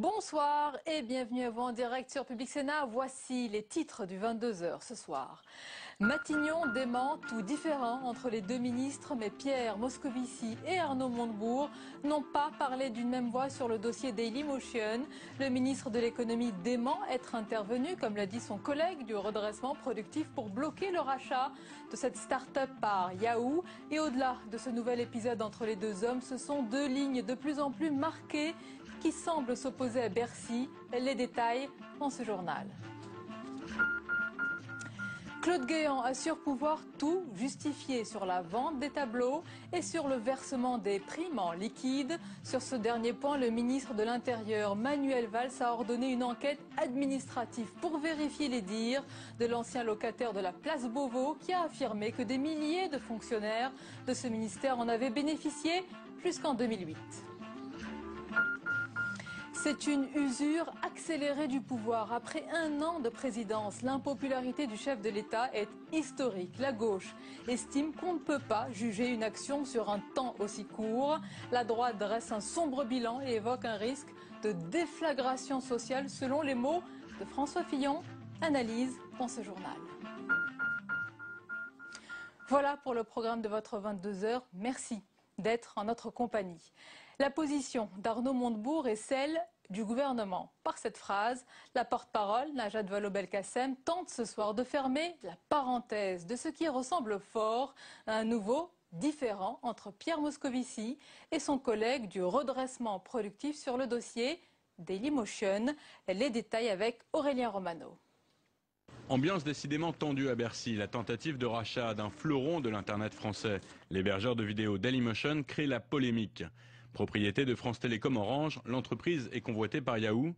Bonsoir et bienvenue à vous en direct sur Public Sénat. Voici les titres du 22h ce soir. Matignon dément tout différent entre les deux ministres, mais Pierre Moscovici et Arnaud Montebourg n'ont pas parlé d'une même voix sur le dossier Dailymotion. Le ministre de l'économie dément être intervenu, comme l'a dit son collègue du redressement productif, pour bloquer le rachat de cette start-up par Yahoo. Et au-delà de ce nouvel épisode entre les deux hommes, ce sont deux lignes de plus en plus marquées qui semblent s'opposer à Bercy. Les détails dans ce journal. Claude Guéant assure pouvoir tout justifier sur la vente des tableaux et sur le versement des primes en liquide. Sur ce dernier point, le ministre de l'Intérieur, Manuel Valls, a ordonné une enquête administrative pour vérifier les dires de l'ancien locataire de la place Beauvau, qui a affirmé que des milliers de fonctionnaires de ce ministère en avaient bénéficié jusqu'en 2008. C'est une usure accélérée du pouvoir. Après un an de présidence, l'impopularité du chef de l'État est historique. La gauche estime qu'on ne peut pas juger une action sur un temps aussi court. La droite dresse un sombre bilan et évoque un risque de déflagration sociale, selon les mots de François Fillon. Analyse dans ce journal. Voilà pour le programme de votre 22h. Merci d'être en notre compagnie. La position d'Arnaud Montebourg est celle du gouvernement. Par cette phrase, la porte-parole, Najat Vallaud-Belkacem, tente ce soir de fermer la parenthèse de ce qui ressemble fort à un nouveau différend entre Pierre Moscovici et son collègue du redressement productif sur le dossier Dailymotion. Les détails avec Aurélien Romano. Ambiance décidément tendue à Bercy. La tentative de rachat d'un fleuron de l'Internet français, l'hébergeur de vidéos Dailymotion, crée la polémique. Propriété de France Télécom Orange, l'entreprise est convoitée par Yahoo.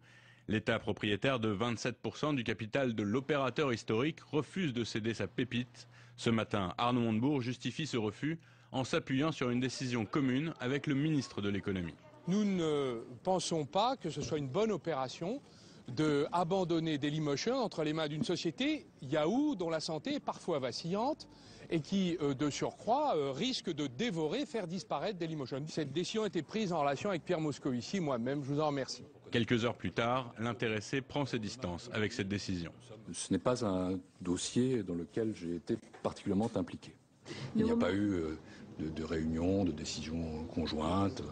L'État propriétaire de 27% du capital de l'opérateur historique refuse de céder sa pépite. Ce matin, Arnaud Montebourg justifie ce refus en s'appuyant sur une décision commune avec le ministre de l'économie. Nous ne pensons pas que ce soit une bonne opération d'abandonner Dailymotion entre les mains d'une société, Yahoo, dont la santé est parfois vacillante et qui, de surcroît, risque de dévorer, faire disparaître Dailymotion. Cette décision a été prise en relation avec Pierre Moscovici, moi-même, je vous en remercie. Quelques heures plus tard, l'intéressé prend ses distances avec cette décision. Ce n'est pas un dossier dans lequel j'ai été particulièrement impliqué. Il n'y a pas eu de réunion, de décision conjointe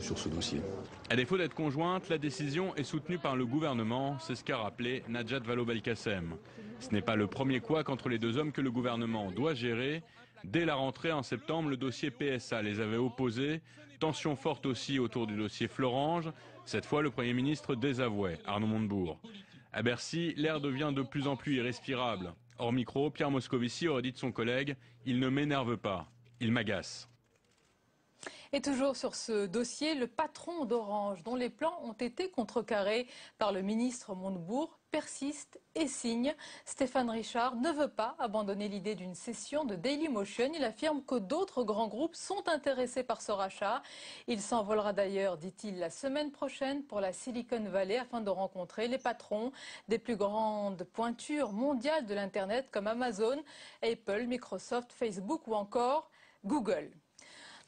sur ce dossier. À défaut d'être conjointe, la décision est soutenue par le gouvernement, c'est ce qu'a rappelé Najat Vallaud-Belkacem. Ce n'est pas le premier couac entre les deux hommes que le gouvernement doit gérer. Dès la rentrée en septembre, le dossier PSA les avait opposés. Tension forte aussi autour du dossier Florange. Cette fois, le Premier ministre désavouait Arnaud Montebourg. À Bercy, l'air devient de plus en plus irrespirable. Hors micro, Pierre Moscovici aurait dit de son collègue « Il ne m'énerve pas, il m'agace ». Et toujours sur ce dossier, le patron d'Orange, dont les plans ont été contrecarrés par le ministre Montebourg, persiste et signe. Stéphane Richard ne veut pas abandonner l'idée d'une cession de Dailymotion. Il affirme que d'autres grands groupes sont intéressés par ce rachat. Il s'envolera d'ailleurs, dit-il, la semaine prochaine pour la Silicon Valley afin de rencontrer les patrons des plus grandes pointures mondiales de l'Internet comme Amazon, Apple, Microsoft, Facebook ou encore Google.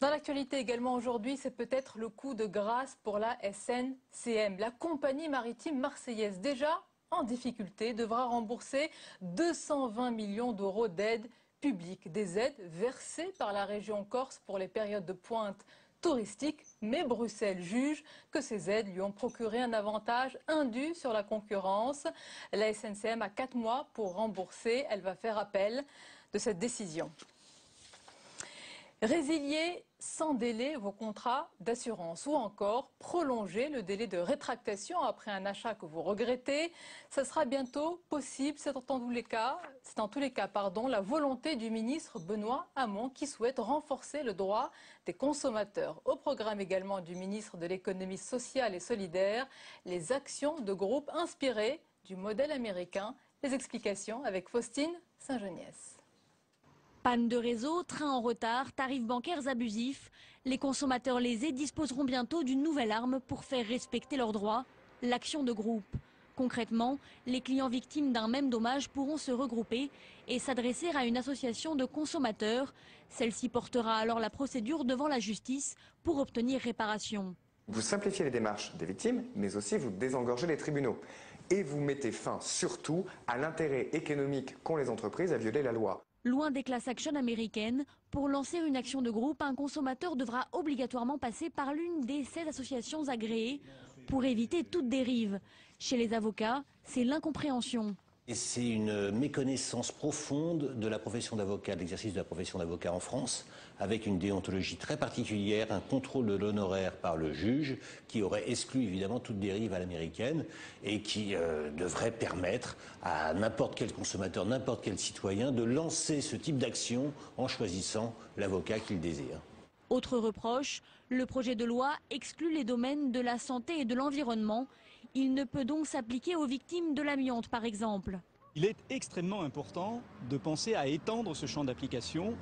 Dans l'actualité également aujourd'hui, c'est peut-être le coup de grâce pour la SNCM. La compagnie maritime marseillaise, déjà en difficulté, devra rembourser 220 millions d'euros d'aides publiques. Des aides versées par la région Corse pour les périodes de pointe touristique. Mais Bruxelles juge que ces aides lui ont procuré un avantage indu sur la concurrence. La SNCM a 4 mois pour rembourser. Elle va faire appel de cette décision. Résilier sans délai vos contrats d'assurance ou encore prolonger le délai de rétractation après un achat que vous regrettez. Ça sera bientôt possible. C'est en tous les cas, la volonté du ministre Benoît Hamon qui souhaite renforcer le droit des consommateurs. Au programme également du ministre de l'économie sociale et solidaire, les actions de groupe inspirées du modèle américain. Les explications avec Faustine Saint-Geniès. Panne de réseau, train en retard, tarifs bancaires abusifs, les consommateurs lésés disposeront bientôt d'une nouvelle arme pour faire respecter leurs droits, l'action de groupe. Concrètement, les clients victimes d'un même dommage pourront se regrouper et s'adresser à une association de consommateurs. Celle-ci portera alors la procédure devant la justice pour obtenir réparation. Vous simplifiez les démarches des victimes, mais aussi vous désengorgez les tribunaux. Et vous mettez fin surtout à l'intérêt économique qu'ont les entreprises à violer la loi. Loin des class actions américaines, pour lancer une action de groupe, un consommateur devra obligatoirement passer par l'une des 16 associations agréées pour éviter toute dérive. Chez les avocats, c'est l'incompréhension. Et c'est une méconnaissance profonde de la profession d'avocat, de l'exercice de la profession d'avocat en France, avec une déontologie très particulière, un contrôle de l'honoraire par le juge, qui aurait exclu évidemment toute dérive à l'américaine et qui devrait permettre à n'importe quel consommateur, n'importe quel citoyen de lancer ce type d'action en choisissant l'avocat qu'il désire. Autre reproche, le projet de loi exclut les domaines de la santé et de l'environnement. Il ne peut donc s'appliquer aux victimes de l'amiante, par exemple. Il est extrêmement important de penser à étendre ce champ d'application.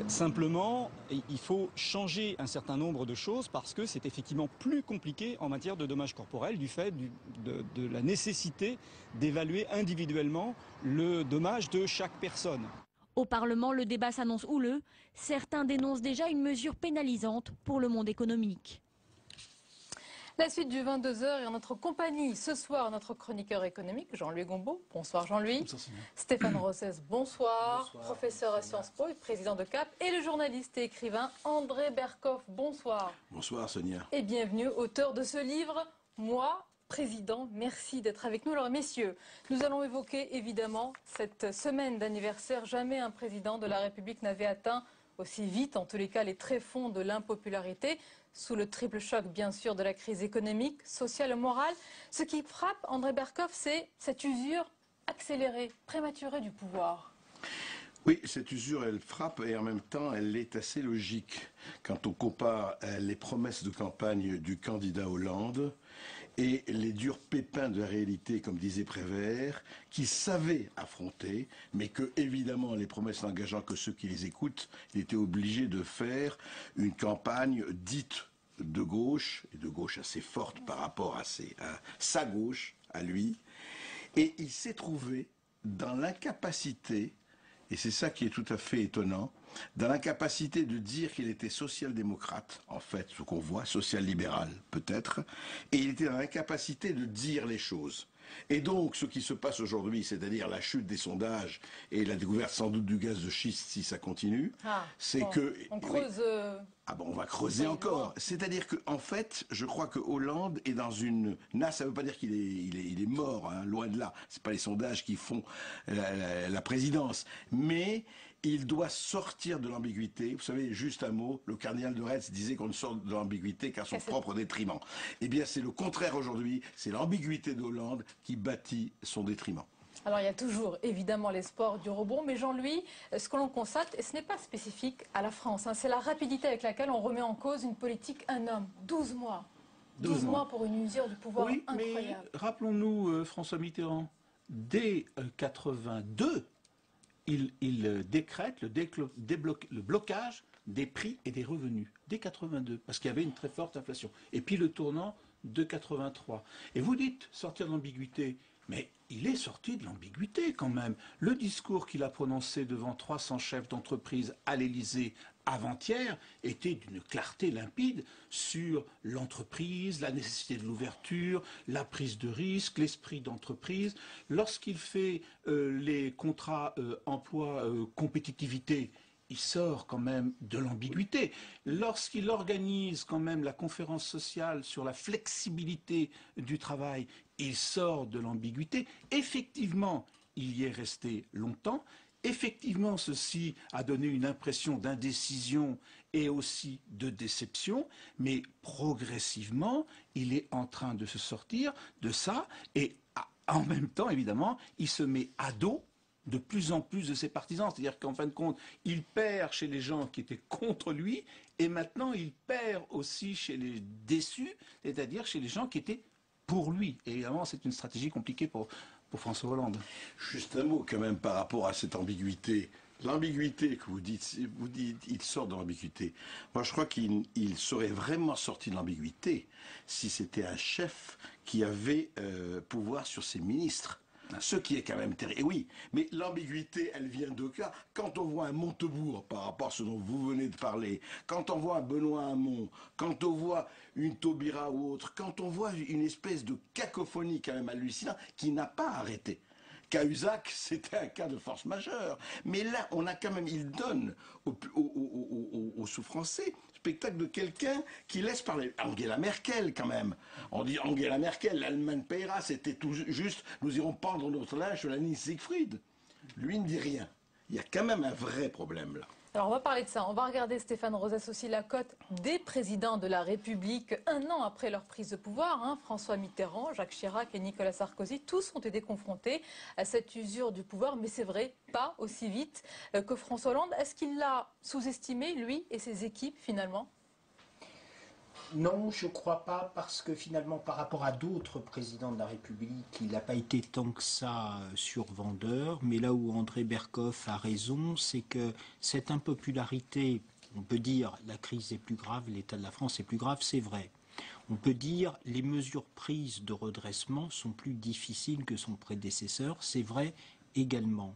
Simplement, il faut changer un certain nombre de choses parce que c'est effectivement plus compliqué en matière de dommages corporels du fait de la nécessité d'évaluer individuellement le dommage de chaque personne. Au Parlement, le débat s'annonce houleux. Certains dénoncent déjà une mesure pénalisante pour le monde économique. La suite du 22h est en notre compagnie. Ce soir, notre chroniqueur économique, Jean-Louis Gombault. Bonsoir Jean-Louis. Stéphane Rossès, bonsoir. Professeur à Sciences Po et président de CAP. Et le journaliste et écrivain André Berkoff, bonsoir. Bonsoir Sonia. Et bienvenue, auteur de ce livre, Moi, président. Merci d'être avec nous. Alors messieurs, nous allons évoquer évidemment cette semaine d'anniversaire. Jamais un président de la République n'avait atteint aussi vite, en tous les cas, les tréfonds de l'impopularité, sous le triple choc, bien sûr, de la crise économique, sociale et morale. Ce qui frappe André Berkoff, c'est cette usure accélérée, prématurée du pouvoir. Oui, cette usure, elle frappe et en même temps, elle est assez logique quand on compare les promesses de campagne du candidat Hollande et les durs pépins de la réalité, comme disait Prévert, qui savait affronter, mais que, évidemment, les promesses n'engageant que ceux qui les écoutent, il était obligé de faire une campagne dite de gauche, et de gauche assez forte par rapport à sa gauche, à lui, et il s'est trouvé dans l'incapacité, et c'est ça qui est tout à fait étonnant, dans l'incapacité de dire qu'il était social-démocrate, en fait, ce qu'on voit, social-libéral peut-être, et il était dans l'incapacité de dire les choses. Et donc, ce qui se passe aujourd'hui, c'est-à-dire la chute des sondages et la découverte sans doute du gaz de schiste si ça continue, c'est que... On creuse... Ah bon, on va creuser encore. C'est-à-dire que, en fait, je crois que Hollande est dans une... ça ne veut pas dire qu'il est mort, hein, loin de là. C'est pas les sondages qui font la présidence. Mais il doit sortir de l'ambiguïté. Vous savez, juste un mot, le cardinal de Retz disait qu'on ne sort de l'ambiguïté qu'à son propre détriment. Eh bien, c'est le contraire aujourd'hui. C'est l'ambiguïté de Hollande qui bâtit son détriment. Alors il y a toujours évidemment l'espoir du rebond, mais Jean-Louis, ce que l'on constate, et ce n'est pas spécifique à la France, hein, c'est la rapidité avec laquelle on remet en cause une politique un homme. 12 mois. 12 mois pour une usure du pouvoir incroyable. Mais rappelons-nous François Mitterrand, dès 82, il décrète le blocage des prix et des revenus, dès 82, parce qu'il y avait une très forte inflation. Et puis le tournant de 83. Et vous dites sortir de l'ambiguïté. Mais il est sorti de l'ambiguïté quand même. Le discours qu'il a prononcé devant 300 chefs d'entreprise à l'Élysée avant-hier était d'une clarté limpide sur l'entreprise, la nécessité de l'ouverture, la prise de risque, l'esprit d'entreprise. Lorsqu'il fait les contrats emploi-compétitivité, il sort quand même de l'ambiguïté. Lorsqu'il organise quand même la conférence sociale sur la flexibilité du travail, il sort de l'ambiguïté. Effectivement, il y est resté longtemps. Effectivement, ceci a donné une impression d'indécision et aussi de déception, mais progressivement, il est en train de se sortir de ça et en même temps, évidemment, il se met à dos de plus en plus de ses partisans. C'est-à-dire qu'en fin de compte, il perd chez les gens qui étaient contre lui et maintenant il perd aussi chez les déçus, c'est-à-dire chez les gens qui étaient pour lui. Et évidemment, c'est une stratégie compliquée pour François Hollande. Juste un mot quand même par rapport à cette ambiguïté. L'ambiguïté que vous dites, il sort de l'ambiguïté. Moi, je crois qu'il serait vraiment sorti de l'ambiguïté si c'était un chef qui avait pouvoir sur ses ministres. Ce qui est quand même terrible. Et oui, mais l'ambiguïté, elle vient de cas. Quand on voit un Montebourg par rapport à ce dont vous venez de parler, quand on voit un Benoît Hamon, quand on voit une Taubira ou autre, quand on voit une espèce de cacophonie quand même hallucinante qui n'a pas arrêté. Cahuzac, c'était un cas de force majeure. Mais là, on a quand même, il donne aux sous-français spectacle de quelqu'un qui laisse parler. Angela Merkel, quand même. On dit Angela Merkel, l'Allemagne paiera, c'était tout juste, nous irons pendre notre linge sur la ligne Siegfried. Lui ne dit rien. Il y a quand même un vrai problème là. Alors on va parler de ça, on va regarder Stéphane Rosès aussi la cote des présidents de la République un an après leur prise de pouvoir. François Mitterrand, Jacques Chirac et Nicolas Sarkozy, tous ont été confrontés à cette usure du pouvoir, mais c'est vrai, pas aussi vite que François Hollande. Est-ce qu'il l'a sous-estimé, lui et ses équipes finalement ? Non, je ne crois pas, parce que finalement, par rapport à d'autres présidents de la République, il n'a pas été tant que ça survendeur. Mais là où André Berkoff a raison, c'est que cette impopularité, on peut dire la crise est plus grave, l'état de la France est plus grave, c'est vrai. On peut dire les mesures prises de redressement sont plus difficiles que son prédécesseur, c'est vrai également.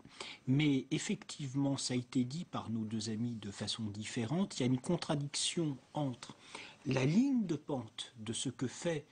Mais effectivement, ça a été dit par nos deux amis de façon différente, il y a une contradiction entre la ligne de pente de ce que fait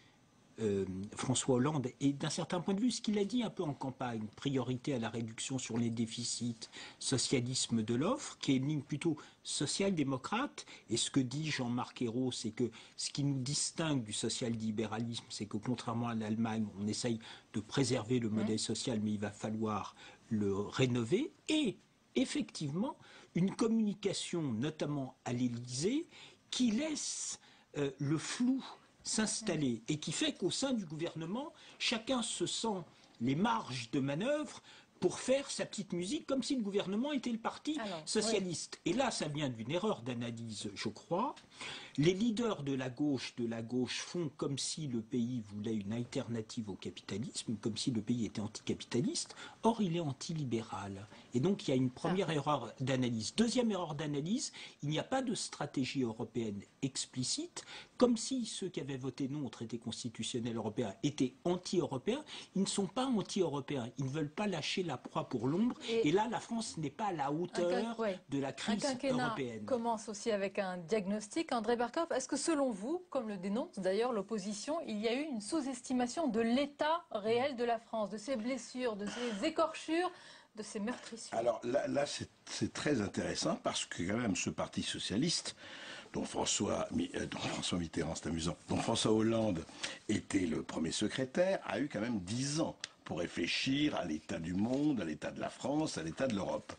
François Hollande et d'un certain point de vue, ce qu'il a dit un peu en campagne, priorité à la réduction sur les déficits, socialisme de l'offre, qui est une ligne plutôt social-démocrate, et ce que dit Jean-Marc Ayrault, c'est que ce qui nous distingue du social-libéralisme, c'est que contrairement à l'Allemagne, on essaye de préserver le modèle social, mais il va falloir le rénover, et effectivement, une communication, notamment à l'Élysée, qui laisse le flou s'installer et qui fait qu'au sein du gouvernement, chacun se sent les marges de manœuvre pour faire sa petite musique comme si le gouvernement était le parti socialiste. Oui. Et là, ça vient d'une erreur d'analyse, je crois. Les leaders de la gauche font comme si le pays voulait une alternative au capitalisme, comme si le pays était anticapitaliste. Or, il est antilibéral. Et donc, il y a une première erreur d'analyse. Deuxième erreur d'analyse, il n'y a pas de stratégie européenne explicite, comme si ceux qui avaient voté non au traité constitutionnel européen étaient anti-européens. Ils ne sont pas anti-européens. Ils ne veulent pas lâcher la proie pour l'ombre. Et là, la France n'est pas à la hauteur de la crise européenne. Commence aussi avec un diagnostic. André Berkoff, est-ce que selon vous, comme le dénonce d'ailleurs l'opposition, il y a eu une sous-estimation de l'état réel de la France, de ses blessures, de ses écorchures, de ses meurtrissures? Alors là c'est très intéressant parce que quand même ce parti socialiste, dont François Mitterrand, c'est amusant, dont François Hollande était le premier secrétaire, a eu quand même 10 ans pour réfléchir à l'état du monde, à l'état de la France, à l'état de l'Europe.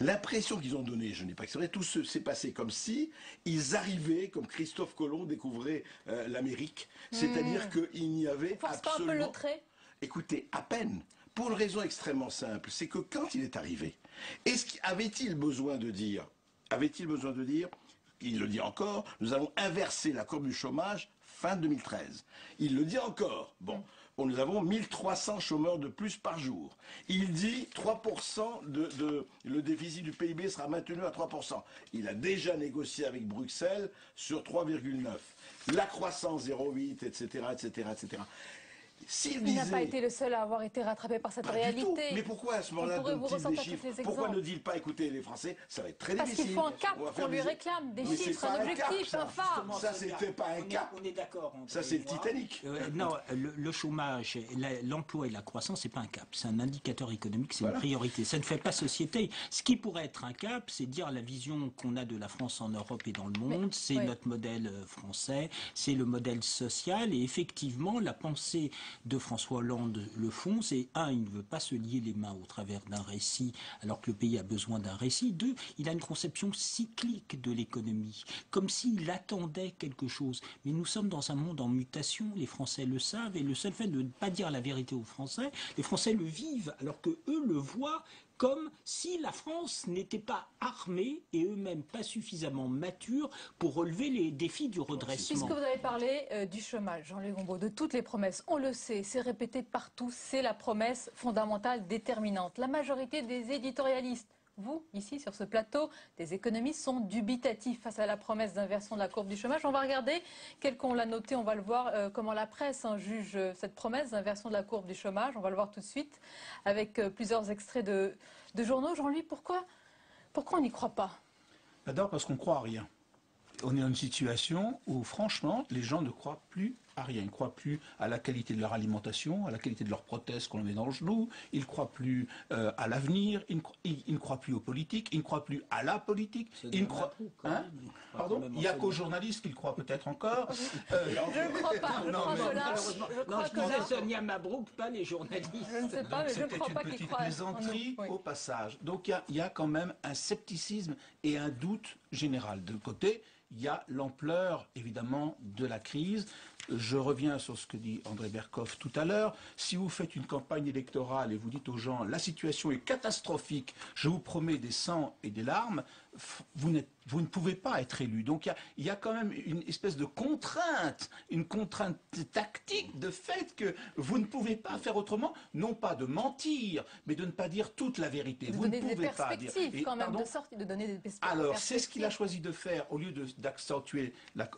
L'impression qu'ils ont donnée, je ne dis pas que c'est vrai, tout s'est passé comme si ils arrivaient, comme Christophe Colomb découvrait l'Amérique, c'est-à-dire qu'il n'y avait absolument... pas un peu le trait ? Écoutez, à peine, pour une raison extrêmement simple, c'est que quand il est arrivé, avait-il besoin de dire, il le dit encore, nous allons inverser la courbe du chômage fin 2013. Il le dit encore. Bon. Nous avons 1300 chômeurs de plus par jour. Il dit 3% le déficit du PIB sera maintenu à 3%. Il a déjà négocié avec Bruxelles sur 3,9. La croissance 0,8, etc., etc., etc. Il n'a pas été le seul à avoir été rattrapé par cette réalité. Mais pourquoi à ce moment-là donne-t-il des chiffres? Pourquoi ne dit-il pas, écoutez, les Français, ça va être très difficile. Parce qu'il faut un cap qu'on lui réclame, des chiffres, un objectif, un phare. Ça, c'était pas un cap. On est d'accord. Ça, c'est le Titanic. Non, le chômage, l'emploi et la croissance, c'est pas un cap. C'est un indicateur économique, c'est une priorité. Ça ne fait pas société. Ce qui pourrait être un cap, c'est dire la vision qu'on a de la France en Europe et dans le monde, c'est notre modèle français, c'est le modèle social, et effectivement, la pensée de François Hollande le font, c'est il ne veut pas se lier les mains au travers d'un récit, alors que le pays a besoin d'un récit. 2, il a une conception cyclique de l'économie, comme s'il attendait quelque chose. Mais nous sommes dans un monde en mutation, les Français le savent, et le seul fait de ne pas dire la vérité aux Français, les Français le vivent, alors que eux le voient comme si la France n'était pas armée et eux-mêmes pas suffisamment matures pour relever les défis du redressement. Puisque vous avez parlé du chômage, Jean-Luc Gombault, de toutes les promesses, on le sait, c'est répété partout, c'est la promesse fondamentale déterminante. La majorité des éditorialistes vous, ici, sur ce plateau, des économistes sont dubitatifs face à la promesse d'inversion de la courbe du chômage. On va regarder, quel qu'on l'a noté, on va le voir, comment la presse juge cette promesse d'inversion de la courbe du chômage. On va le voir tout de suite avec plusieurs extraits de journaux. Jean-Louis, pourquoi on n'y croit pas? D'abord parce qu'on ne croit à rien. On est dans une situation où, franchement, les gens ne croient plus à rien. Ils ne croient plus à la qualité de leur alimentation, à la qualité de leurs prothèses qu'on met dans le genou. Ils ne croient plus à l'avenir. Ils ne croient plus aux politiques. Ils ne croient plus à la politique. Ils ne croient... Pardon. Il n'y a qu'aux journalistes qui le croient peut-être encore. Je ne crois pas. Je disais Sonia Mabrouk, pas les journalistes. Je ne sais pas, mais je ne crois pas qu'ils croient. C'est une petite plaisanterie au passage. Donc il y a quand même un scepticisme et un doute général. De côté, il y a l'ampleur, évidemment, de la crise. Je reviens sur ce que dit André Berkoff tout à l'heure. Si vous faites une campagne électorale et vous dites aux gens « la situation est catastrophique, je vous promets des sangs et des larmes », vous ne pouvez pas être élu. Donc il y a quand même une espèce de contrainte, une contrainte tactique de fait que vous ne pouvez pas faire autrement, non pas de mentir, mais de ne pas dire toute la vérité. Vous ne pouvez pas dire. Quand même, de donner des perspectives. Alors, c'est ce qu'il a choisi de faire, au lieu d'accentuer,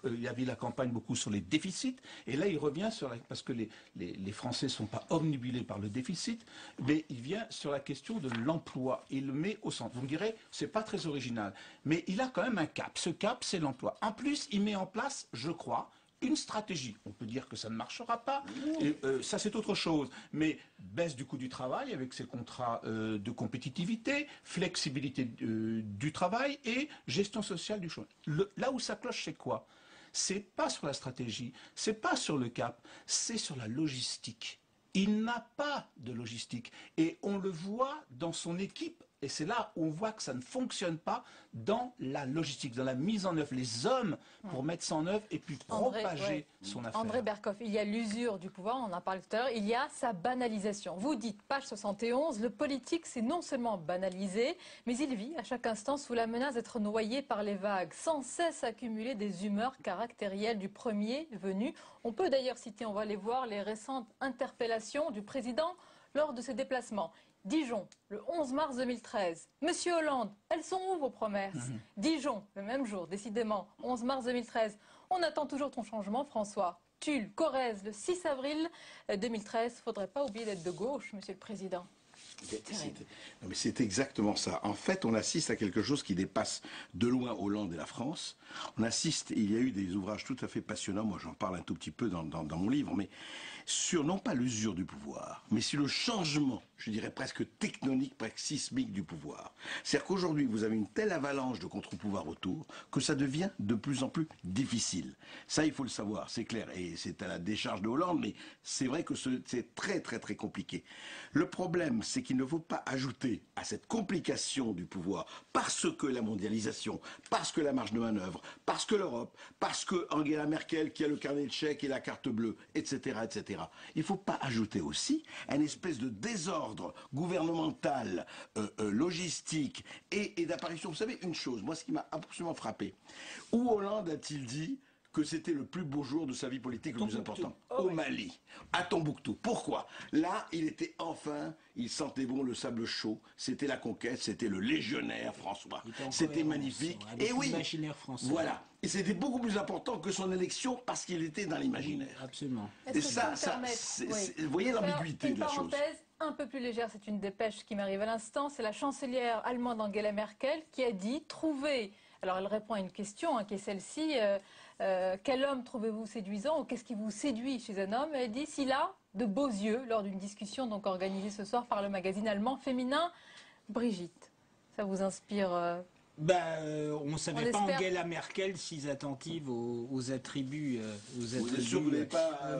il y avait la campagne beaucoup sur les déficits, et là il revient parce que les Français ne sont pas omnibulés par le déficit, mais il vient sur la question de l'emploi, il le met au centre. Vous me direz, c'est pas très original, mais il a quand même un cap. Ce cap, c'est l'emploi. En plus, il met en place, je crois, une stratégie. On peut dire que ça ne marchera pas, et, ça c'est autre chose, mais baisse du coût du travail avec ses contrats de compétitivité, flexibilité du travail et gestion sociale du chômage. Là où ça cloche, c'est quoi? C'est pas sur la stratégie, c'est pas sur le cap, c'est sur la logistique. Il n'a pas de logistique et on le voit dans son équipe. Et c'est là où on voit que ça ne fonctionne pas dans la logistique, dans la mise en œuvre, les hommes pour mettre ça en œuvre et puis propager son affaire. André Berkoff, il y a l'usure du pouvoir, on en a parlé tout à l'heure, il y a sa banalisation. Vous dites, page 71, le politique s'est non seulement banalisé, mais il vit à chaque instant sous la menace d'être noyé par les vagues, sans cesse accumuler des humeurs caractérielles du premier venu. On peut d'ailleurs citer, on va les voir, les récentes interpellations du président lors de ses déplacements. Dijon, le 11 mars 2013. Monsieur Hollande, elles sont où vos promesses? Dijon, le même jour, décidément, 11 mars 2013. On attend toujours ton changement, François. Tulle, Corrèze, le 6 avril 2013. Faudrait pas oublier d'être de gauche, Monsieur le Président. C'est exactement ça. En fait, on assiste à quelque chose qui dépasse de loin Hollande et la France. On assiste, il y a eu des ouvrages tout à fait passionnants, moi j'en parle un tout petit peu dans mon livre, mais sur non pas l'usure du pouvoir, mais sur le changement, je dirais presque tectonique, presque sismique du pouvoir. C'est-à-dire qu'aujourd'hui, vous avez une telle avalanche de contre-pouvoirs autour que ça devient de plus en plus difficile. Ça, il faut le savoir, c'est clair, et c'est à la décharge de Hollande, mais c'est vrai que c'est très très très compliqué. Le problème, c'est qu'il ne faut pas ajouter à cette complication du pouvoir, parce que la mondialisation, parce que la marge de manœuvre, parce que l'Europe, parce que Angela Merkel qui a le carnet de chèques et la carte bleue, etc., etc. Il ne faut pas ajouter aussi une espèce de désordre gouvernemental, logistique et d'apparition. Vous savez une chose, moi ce qui m'a absolument frappé, où Hollande a-t-il dit que c'était le plus beau jour de sa vie politique, le plus important? Au Mali, à Tombouctou. Pourquoi? Là, il était enfin, il sentait bon le sable chaud, c'était la conquête, c'était le légionnaire François. C'était magnifique. Et oui, l'imaginaire français. Voilà. Et c'était beaucoup plus important que son élection parce qu'il était dans l'imaginaire. Oui, absolument. Et ça, vous voyez l'ambiguïté de la chose. Un peu plus légère, c'est une dépêche qui m'arrive à l'instant, c'est la chancelière allemande Angela Merkel qui a dit trouver, alors elle répond à une question qui est celle-ci, quel homme trouvez-vous séduisant ou qu'est-ce qui vous séduit chez un homme? Elle dit s'il a de beaux yeux lors d'une discussion donc organisée ce soir par le magazine allemand féminin Brigitte. Ça vous inspire on ne savait pas Angela Merkel si attentive aux attributs,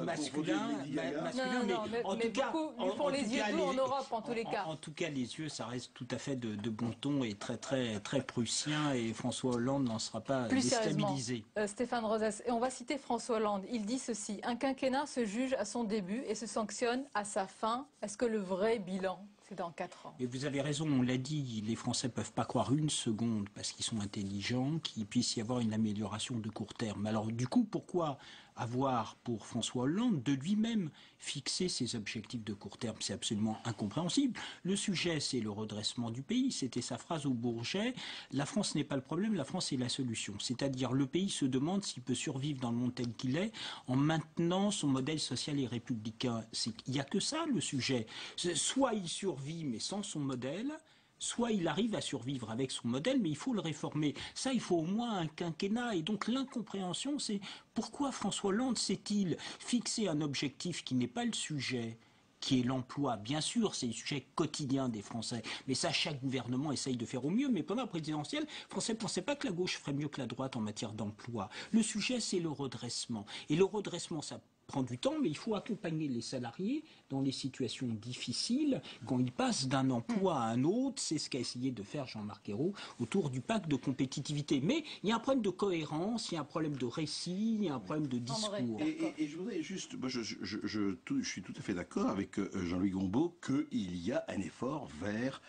masculins. Mais en tout cas, font les yeux doux en Europe en tous les cas. En tout cas, les yeux, ça reste tout à fait de bon ton et très très très prussien. Et François Hollande n'en sera pas déstabilisé. Stéphane Rosès, et on va citer François Hollande. Il dit ceci: un quinquennat se juge à son début et se sanctionne à sa fin. Est-ce que le vrai bilan, c'est dans 4 ans? Et vous avez raison, on l'a dit, les Français ne peuvent pas croire une seconde, parce qu'ils sont intelligents, qu'il puisse y avoir une amélioration de court terme. Alors du coup, pourquoi avoir pour François Hollande de lui-même fixer ses objectifs de court terme. C'est absolument incompréhensible. Le sujet, c'est le redressement du pays. C'était sa phrase au Bourget. La France n'est pas le problème, la France est la solution. C'est-à-dire, le pays se demande s'il peut survivre dans le monde tel qu'il est en maintenant son modèle social et républicain. Il n'y a que ça, le sujet. Soit il survit, mais sans son modèle, soit il arrive à survivre avec son modèle, mais il faut le réformer. Ça, il faut au moins un quinquennat. Et donc l'incompréhension, c'est pourquoi François Hollande s'est-il fixé un objectif qui n'est pas le sujet, qui est l'emploi. Bien sûr, c'est le sujet quotidien des Français. Mais ça, chaque gouvernement essaye de faire au mieux. Mais pendant la présidentielle, les Français ne pensaient pas que la gauche ferait mieux que la droite en matière d'emploi. Le sujet, c'est le redressement. Et le redressement, ça prend du temps, mais il faut accompagner les salariés dans les situations difficiles quand ils passent d'un emploi à un autre. C'est ce qu'a essayé de faire Jean-Marc Ayrault autour du pacte de compétitivité. Mais il y a un problème de cohérence, il y a un problème de récit, il y a un problème de discours. Et je voudrais juste, moi je suis tout à fait d'accord avec Jean-Louis Gombault qu'il y a un effort vers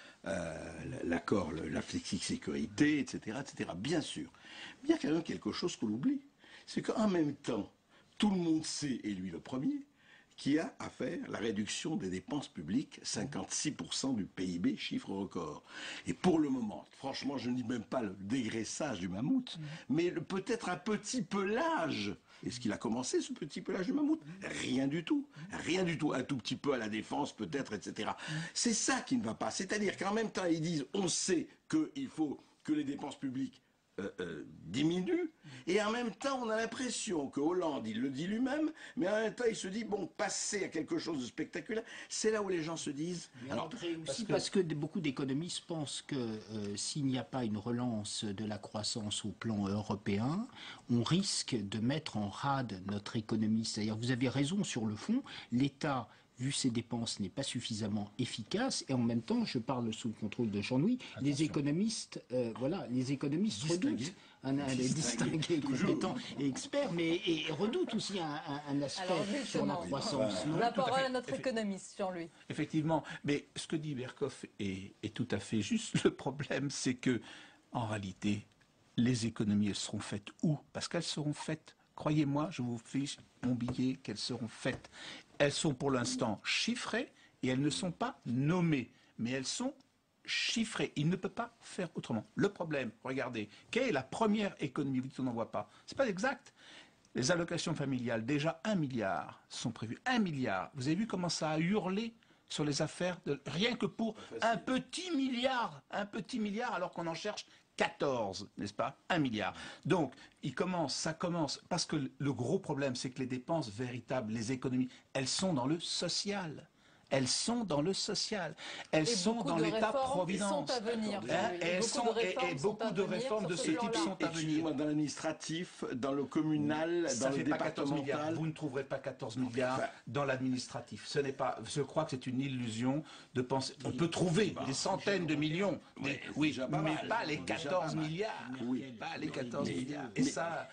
l'accord, la flexi-sécurité, etc., etc. Bien sûr. Mais il y a quand même quelque chose qu'on oublie. C'est qu'en même temps, tout le monde sait, et lui le premier, qui a à faire la réduction des dépenses publiques, 56% du PIB, chiffre record. Et pour le moment, franchement, je ne dis même pas le dégraissage du mammouth, mais peut-être un petit pelage. Est-ce qu'il a commencé, ce petit pelage du mammouth? Rien du tout. Rien du tout. Un tout petit peu à la défense, peut-être, etc. C'est ça qui ne va pas. C'est-à-dire qu'en même temps, ils disent, on sait qu'il faut que les dépenses publiques diminue, et en même temps on a l'impression que Hollande, il le dit lui-même, mais en même temps il se dit bon, passer à quelque chose de spectaculaire, c'est là où les gens se disent. Alors, parce que beaucoup d'économistes pensent que s'il n'y a pas une relance de la croissance au plan européen, on risque de mettre en rade notre économie. C'est-à-dire, vous avez raison sur le fond, l'État, vu ses dépenses, n'est pas suffisamment efficace, et en même temps, je parle sous le contrôle de Jean-Louis, les économistes, les économistes redoutent les distingués, compétents et experts, mais redoutent aussi un aspect sur la croissance. La parole à notre économiste, Jean-Louis. Effectivement, mais ce que dit Berkoff est tout à fait juste. Le problème, c'est que, en réalité, les économies, elles seront faites où? Parce qu'elles seront faites. Croyez-moi, je vous fiche mon billet qu'elles seront faites. Elles sont pour l'instant chiffrées et elles ne sont pas nommées. Mais elles sont chiffrées. Il ne peut pas faire autrement. Le problème, regardez, quelle est la première économie? Vous dites qu'on n'en voit pas. C'est pas exact. Les allocations familiales, déjà 1 milliard sont prévues. 1 milliard. Vous avez vu comment ça a hurlé sur les affaires, rien que pour un petit milliard, alors qu'on en cherche 14, n'est-ce pas? 1 milliard. Donc, ça commence, parce que le gros problème, c'est que les dépenses véritables, les économies, elles sont dans le social. Elles sont dans le social. Elles sont dans l'État-providence. Et beaucoup de réformes de ce type sont à venir. Dans l'administratif, dans le communal, dans le départemental. Vous ne trouverez pas 14 milliards dans l'administratif. Je crois que c'est une illusion de penser. On peut trouver des centaines de millions, mais pas les 14 milliards. Pas les 14 milliards. Et ça,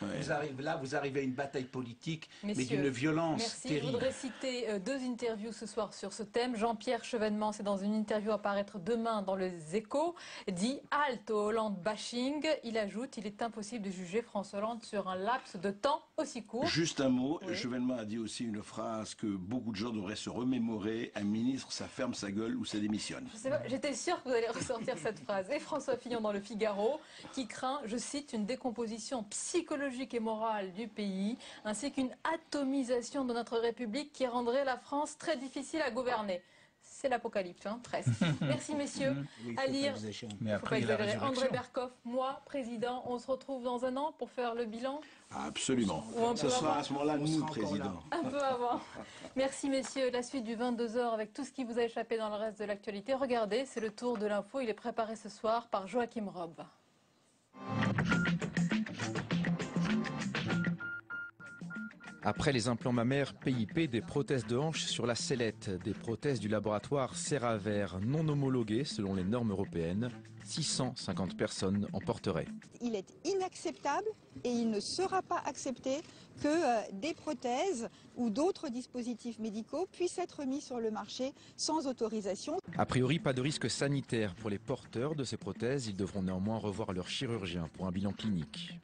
vous arrivez à une bataille politique, mais d'une violence terrible. Je voudrais citer 2 interviews ce soir sur ce thème. Jean-Pierre Chevènement, c'est dans une interview à paraître demain dans Les Échos, dit halte au Hollande bashing. Il ajoute, il est impossible de juger François Hollande sur un laps de temps aussi court. Juste un mot, Chevènement a dit aussi une phrase que beaucoup de gens devraient se remémorer, un ministre, ça ferme sa gueule ou ça démissionne. J'étais sûre que vous allez ressortir cette phrase. Et François Fillon dans Le Figaro, qui craint, je cite, une décomposition psychologique et morale du pays, ainsi qu'une atomisation de notre République qui rendrait la France très difficile à gouverner. C'est l'apocalypse, presque. Merci messieurs. À lire, faut pas exagérer. André Berkoff, moi, président, on se retrouve dans un an pour faire le bilan? Absolument. Ce sera à ce moment-là, nous, président. Un peu avant. Merci messieurs. La suite du 22h avec tout ce qui vous a échappé dans le reste de l'actualité. Regardez, c'est le tour de l'info. Il est préparé ce soir par Joachim Rob. Après les implants mammaires PIP, des prothèses de hanche sur la sellette, des prothèses du laboratoire CeraVer non homologuées selon les normes européennes, 650 personnes en porteraient. Il est inacceptable et il ne sera pas accepté que des prothèses ou d'autres dispositifs médicaux puissent être mis sur le marché sans autorisation. A priori, pas de risque sanitaire pour les porteurs de ces prothèses. Ils devront néanmoins revoir leur chirurgien pour un bilan clinique.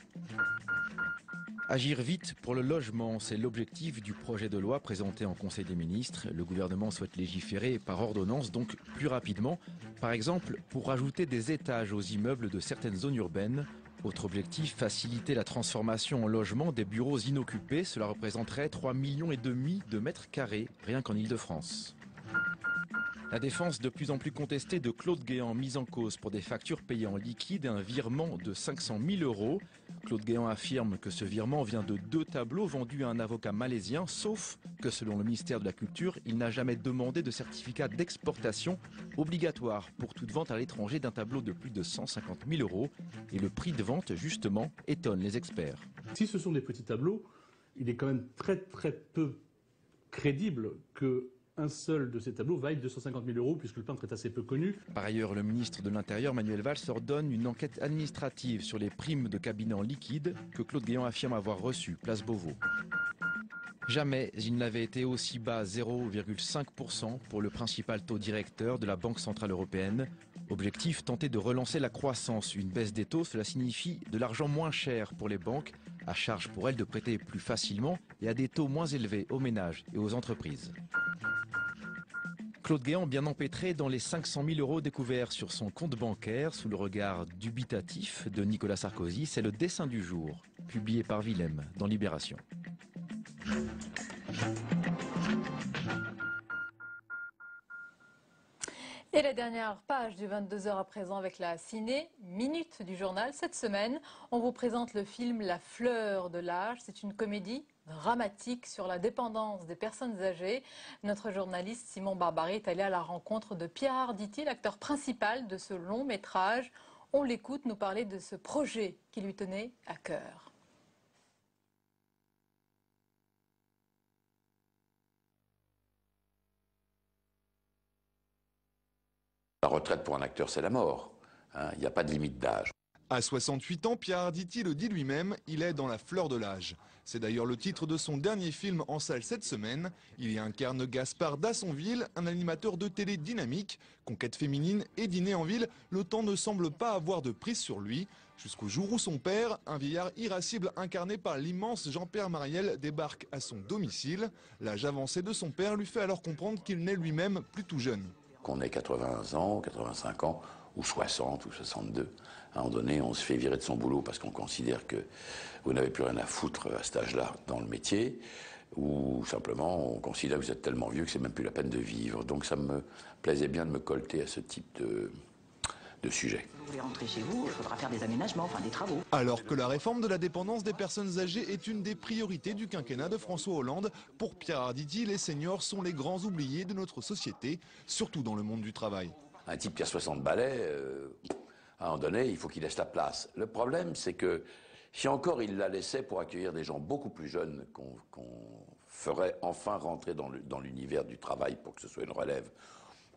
Agir vite pour le logement, c'est l'objectif du projet de loi présenté en Conseil des ministres. Le gouvernement souhaite légiférer par ordonnance, donc plus rapidement. Par exemple, pour ajouter des étages aux immeubles de certaines zones urbaines. Autre objectif, faciliter la transformation en logement des bureaux inoccupés. Cela représenterait 3,5 millions de mètres carrés, rien qu'en Ile-de-France. La défense de plus en plus contestée de Claude Guéant, mise en cause pour des factures payées en liquide et un virement de 500 000 €. Claude Guéant affirme que ce virement vient de 2 tableaux vendus à un avocat malaisien, sauf que selon le ministère de la Culture, il n'a jamais demandé de certificat d'exportation obligatoire pour toute vente à l'étranger d'un tableau de plus de 150 000 €. Et le prix de vente, justement, étonne les experts. Si ce sont des petits tableaux, il est quand même très peu crédible que un seul de ces tableaux vaille 250 000 €, puisque le peintre est assez peu connu. Par ailleurs, le ministre de l'Intérieur, Manuel Valls, ordonne une enquête administrative sur les primes de cabinet en liquide que Claude Guéant affirme avoir reçues, place Beauvau. Jamais il n'avait été aussi bas, 0,5% pour le principal taux directeur de la Banque Centrale Européenne. Objectif, tenter de relancer la croissance. Une baisse des taux, cela signifie de l'argent moins cher pour les banques, à charge pour elles de prêter plus facilement et à des taux moins élevés aux ménages et aux entreprises. Claude Guéant, bien empêtré dans les 500 000 € découverts sur son compte bancaire sous le regard dubitatif de Nicolas Sarkozy, c'est le dessin du jour, publié par Willem dans Libération. Et la dernière page du 22h à présent avec la ciné minute du journal. Cette semaine, on vous présente le film La fleur de l'âge. C'est une comédie dramatique sur la dépendance des personnes âgées. Notre journaliste Simon Barbaret est allé à la rencontre de Pierre Arditi, l'acteur principal de ce long métrage. On l'écoute nous parler de ce projet qui lui tenait à cœur. La retraite pour un acteur, c'est la mort. Il n'y a pas de limite d'âge. À 68 ans, Pierre Arditi le dit lui-même, il est dans la fleur de l'âge. C'est d'ailleurs le titre de son dernier film en salle cette semaine. Il y incarne Gaspard Dassonville, un animateur de télé dynamique. Conquête féminine et dîner en ville, le temps ne semble pas avoir de prise sur lui. Jusqu'au jour où son père, un vieillard irascible incarné par l'immense Jean-Pierre Mariel, débarque à son domicile. L'âge avancé de son père lui fait alors comprendre qu'il n'est lui-même plus tout jeune. Qu'on ait 80 ans, 85 ans, ou 60 ou 62, à un moment donné, on se fait virer de son boulot parce qu'on considère que vous n'avez plus rien à foutre à cet âge-là dans le métier, ou simplement on considère que vous êtes tellement vieux que c'est même plus la peine de vivre. Donc ça me plaisait bien de me colter à ce type de sujet. Vous voulez rentrer chez vous, il faudra faire des aménagements, enfin des travaux. Alors que la réforme de la dépendance des personnes âgées est une des priorités du quinquennat de François Hollande, pour Pierre Arditi, les seniors sont les grands oubliés de notre société, surtout dans le monde du travail. Un type qui a 60 balais, à un moment donné, il faut qu'il laisse la place. Le problème, c'est que si encore il la laissait pour accueillir des gens beaucoup plus jeunes qu'on ferait enfin rentrer dans l'univers du travail pour que ce soit une relève,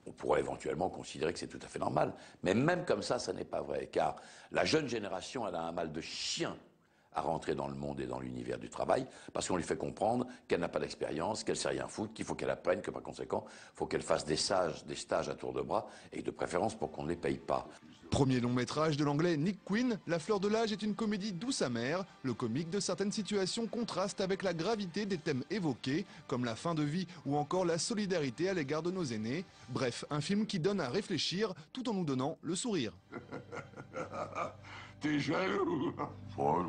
on pourrait éventuellement considérer que c'est tout à fait normal. Mais même comme ça n'est pas vrai, car la jeune génération, elle a un mal de chien à rentrer dans le monde et dans l'univers du travail, parce qu'on lui fait comprendre qu'elle n'a pas d'expérience, qu'elle ne sait rien foutre, qu'il faut qu'elle apprenne, que par conséquent, il faut qu'elle fasse des stages à tour de bras, et de préférence pour qu'on ne les paye pas. Premier long métrage de l'anglais Nick Quinn, La fleur de l'âge est une comédie douce amère. Le comique de certaines situations contraste avec la gravité des thèmes évoqués, comme la fin de vie ou encore la solidarité à l'égard de nos aînés. Bref, un film qui donne à réfléchir tout en nous donnant le sourire. T'es jaloux? Oh.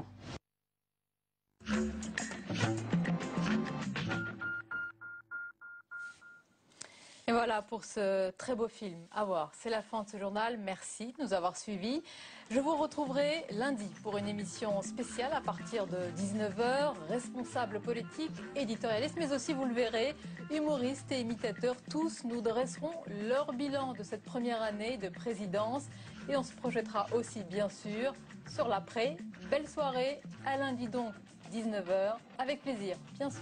Et voilà pour ce très beau film. À voir, c'est la fin de ce journal. Merci de nous avoir suivis. Je vous retrouverai lundi pour une émission spéciale à partir de 19h. Responsable politique, éditorialiste, mais aussi, vous le verrez, humoristes et imitateurs. Tous nous dresseront leur bilan de cette première année de présidence. Et on se projettera aussi, bien sûr, sur l'après. Belle soirée, à lundi donc, 19h, avec plaisir, bien sûr.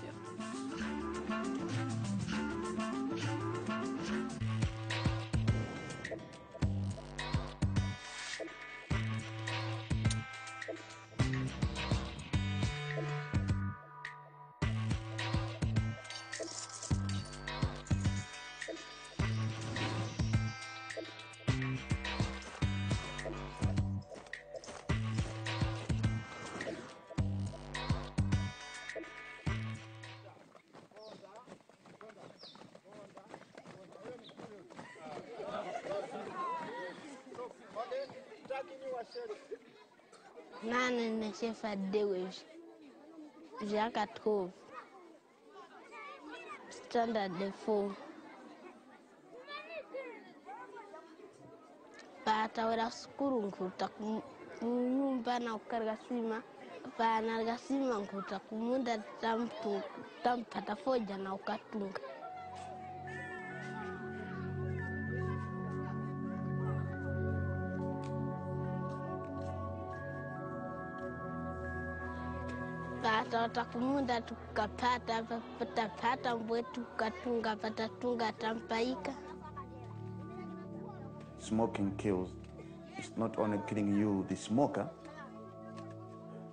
Nane nechefadde wezvi zvaka 12 standard 4 patawera sukuru nkuta kunyumba na kukarga sima panarga sima nkuta kumunda tampata foja na ukatunga. Pata kumunda tukapata pata mbwetu katunga patatunga tampaika. Smoking kills. It's not only killing you, the smoker,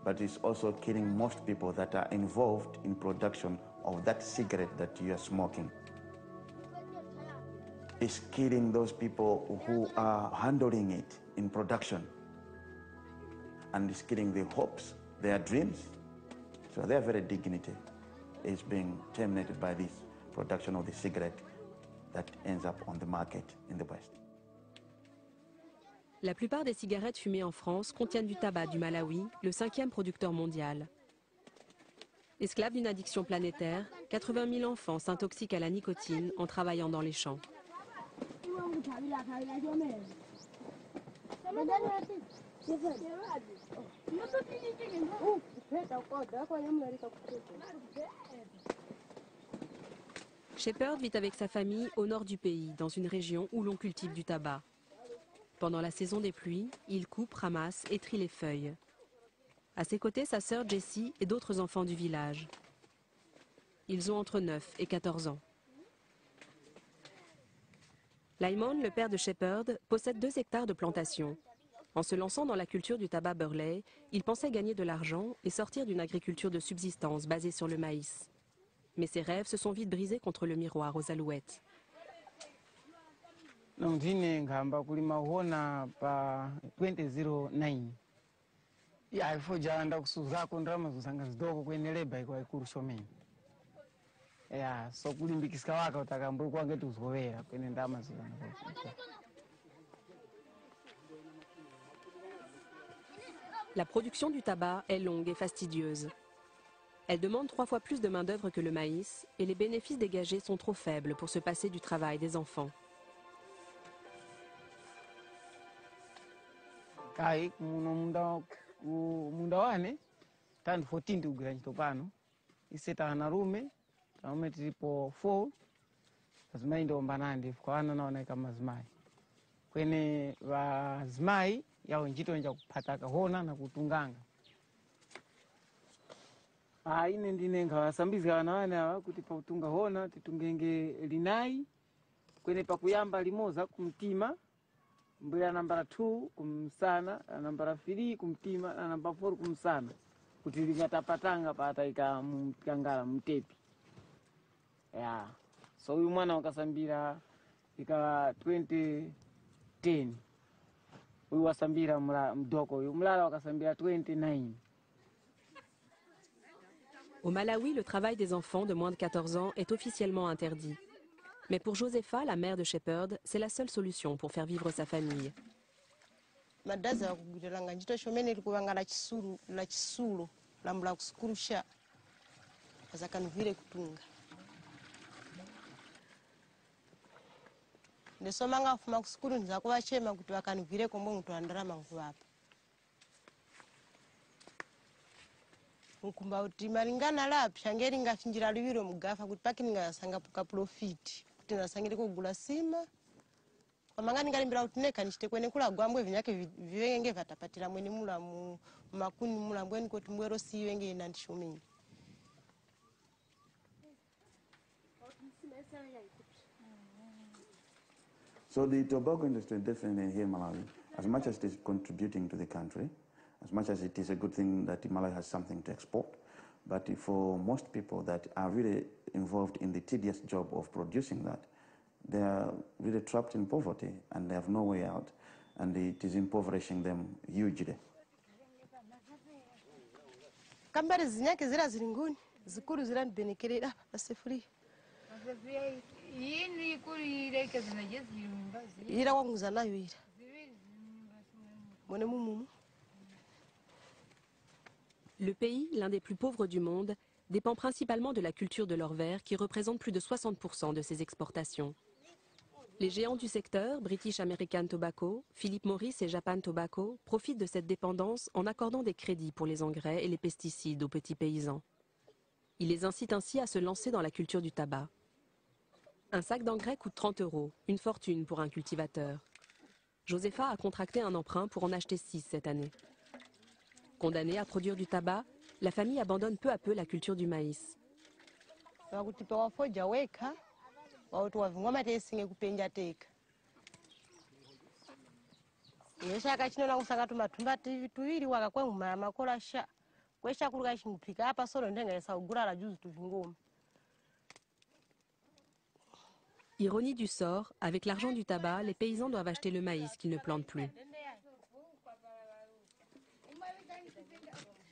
but it's also killing most people that are involved in production of that cigarette that you are smoking. It's killing those people who are handling it in production. And it's killing their hopes, their dreams. So their very dignity is being terminated by this production of the cigarette that ends up on the market in the West. La plupart des cigarettes fumées en France contiennent du tabac du Malawi, le 5e producteur mondial. Esclaves d'une addiction planétaire, 80 000 enfants s'intoxiquent à la nicotine en travaillant dans les champs. Shepherd vit avec sa famille au nord du pays, dans une région où l'on cultive du tabac. Pendant la saison des pluies, il coupe, ramasse et trie les feuilles. À ses côtés, sa sœur Jessie et d'autres enfants du village. Ils ont entre 9 et 14 ans. Lyman, le père de Shepherd, possède 2 hectares de plantation. En se lançant dans la culture du tabac Burley, il pensait gagner de l'argent et sortir d'une agriculture de subsistance basée sur le maïs. Mais ses rêves se sont vite brisés contre le miroir aux alouettes. Ndine ngamba kulima hona pa 2009 yaifoja anda kusuzako ndrama zosanga zidoko kweneleba ikwa ikuru shomeni so kulimbikisika waka utakambwe kwange tuzgovera kwene ndama zivana. La production du tabac est longue et fastidieuse. Elle demande 3 fois plus de main-d'œuvre que le maïs et les bénéfices dégagés sont trop faibles pour se passer du travail des enfants. Kai munda wane tandi 14 kugwira ntchito pano iseta anarume tarume tilipo 4 azimayi ndiomba nandi fukwana naoneka mazimayi kwene vazimayi yawo ntchito nja kuphataka hona na kutunganga. Ine ndine ngawasambizika wana wane awa kuti pa kutunga hona titungenge linayi kwene pakuyamba limoza kumtima mbira nambara 2 kumsana, nambara 3 kumtima na nambara 4 kumsana kuti lingatapatanga pataika mkangala mtepi. So uyu mwana wakasambira ikawa 2010. Uyu wasambira mdoko, uyu mlala wakasambira 29. Au Malawi, le travail des enfants de moins de 14 ans est officiellement interdit. Mais pour Josepha, la mère de Shepherd, c'est la seule solution pour faire vivre sa famille. Madaza kugiranga ntchito shomene likuvanga la chisulo lambula kusukurusha azakanuvire kutunga ndesomanga afuma kusukuru ndizakuvachema kuti vakanuvire komwe mutu andarama nkuvapa nkumba kuti malingana lapya ngeri ngachinjira luwiro mugafa kuti pakini ngasanga puka profit kuti nasangire kugula sima pamangani ngalimbira kuti neka nchite kwene kula gwambwe vinyake vivenge vatapatira mwene mula makuni mula mbweni kuti mwero siwenge nandishomeni. So the tobacco industry definitely here in Malawi, as much as it is contributing to the country, as much as it is a good thing that Malawi has something to export, but for most people that are really involved in the tedious job of producing that, they are really trapped in poverty and they have no way out, and it is impoverishing them hugely. Kambari zinyake zira zilinguni, zikuru zira nibenekerera basefuri. Ira wanguza nayo ira. Le pays, l'un des plus pauvres du monde, dépend principalement de la culture de l'or vert qui représente plus de 60% de ses exportations. Les géants du secteur, British American Tobacco, Philip Morris et Japan Tobacco, profitent de cette dépendance en accordant des crédits pour les engrais et les pesticides aux petits paysans. Ils les incitent ainsi à se lancer dans la culture du tabac. Un sac d'engrais coûte 30 €, une fortune pour un cultivateur. Josefa a contracté un emprunt pour en acheter 6 cette année. Condamnée à produire du tabac, la famille abandonne peu à peu la culture du maïs. Ironie du sort, avec l'argent du tabac, les paysans doivent acheter le maïs qu'ils ne plantent plus.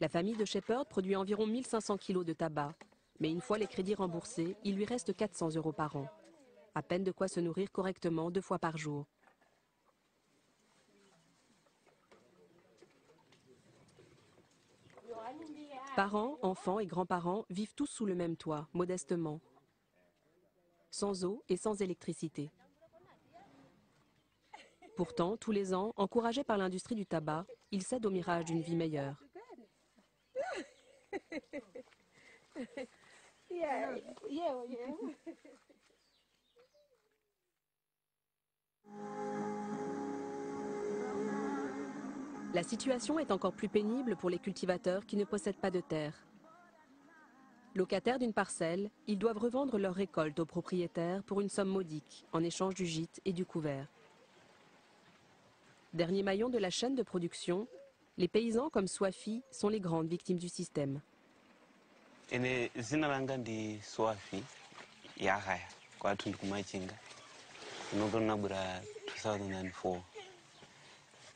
La famille de Shepherd produit environ 1500 kilos de tabac, mais une fois les crédits remboursés, il lui reste 400 € par an. À peine de quoi se nourrir correctement 2 fois par jour. Parents, enfants et grands-parents vivent tous sous le même toit, modestement, sans eau et sans électricité. Pourtant, tous les ans, encouragés par l'industrie du tabac, ils cèdent au mirage d'une vie meilleure. La situation est encore plus pénible pour les cultivateurs qui ne possèdent pas de terre. Locataires d'une parcelle, ils doivent revendre leur récolte aux propriétaires pour une somme modique, en échange du gîte et du couvert. Dernier maillon de la chaîne de production, les paysans comme Swafi sont les grandes victimes du système. Zina langa ndi Swafi Yahaya kwa tundu kumachinga nokona nabura 2004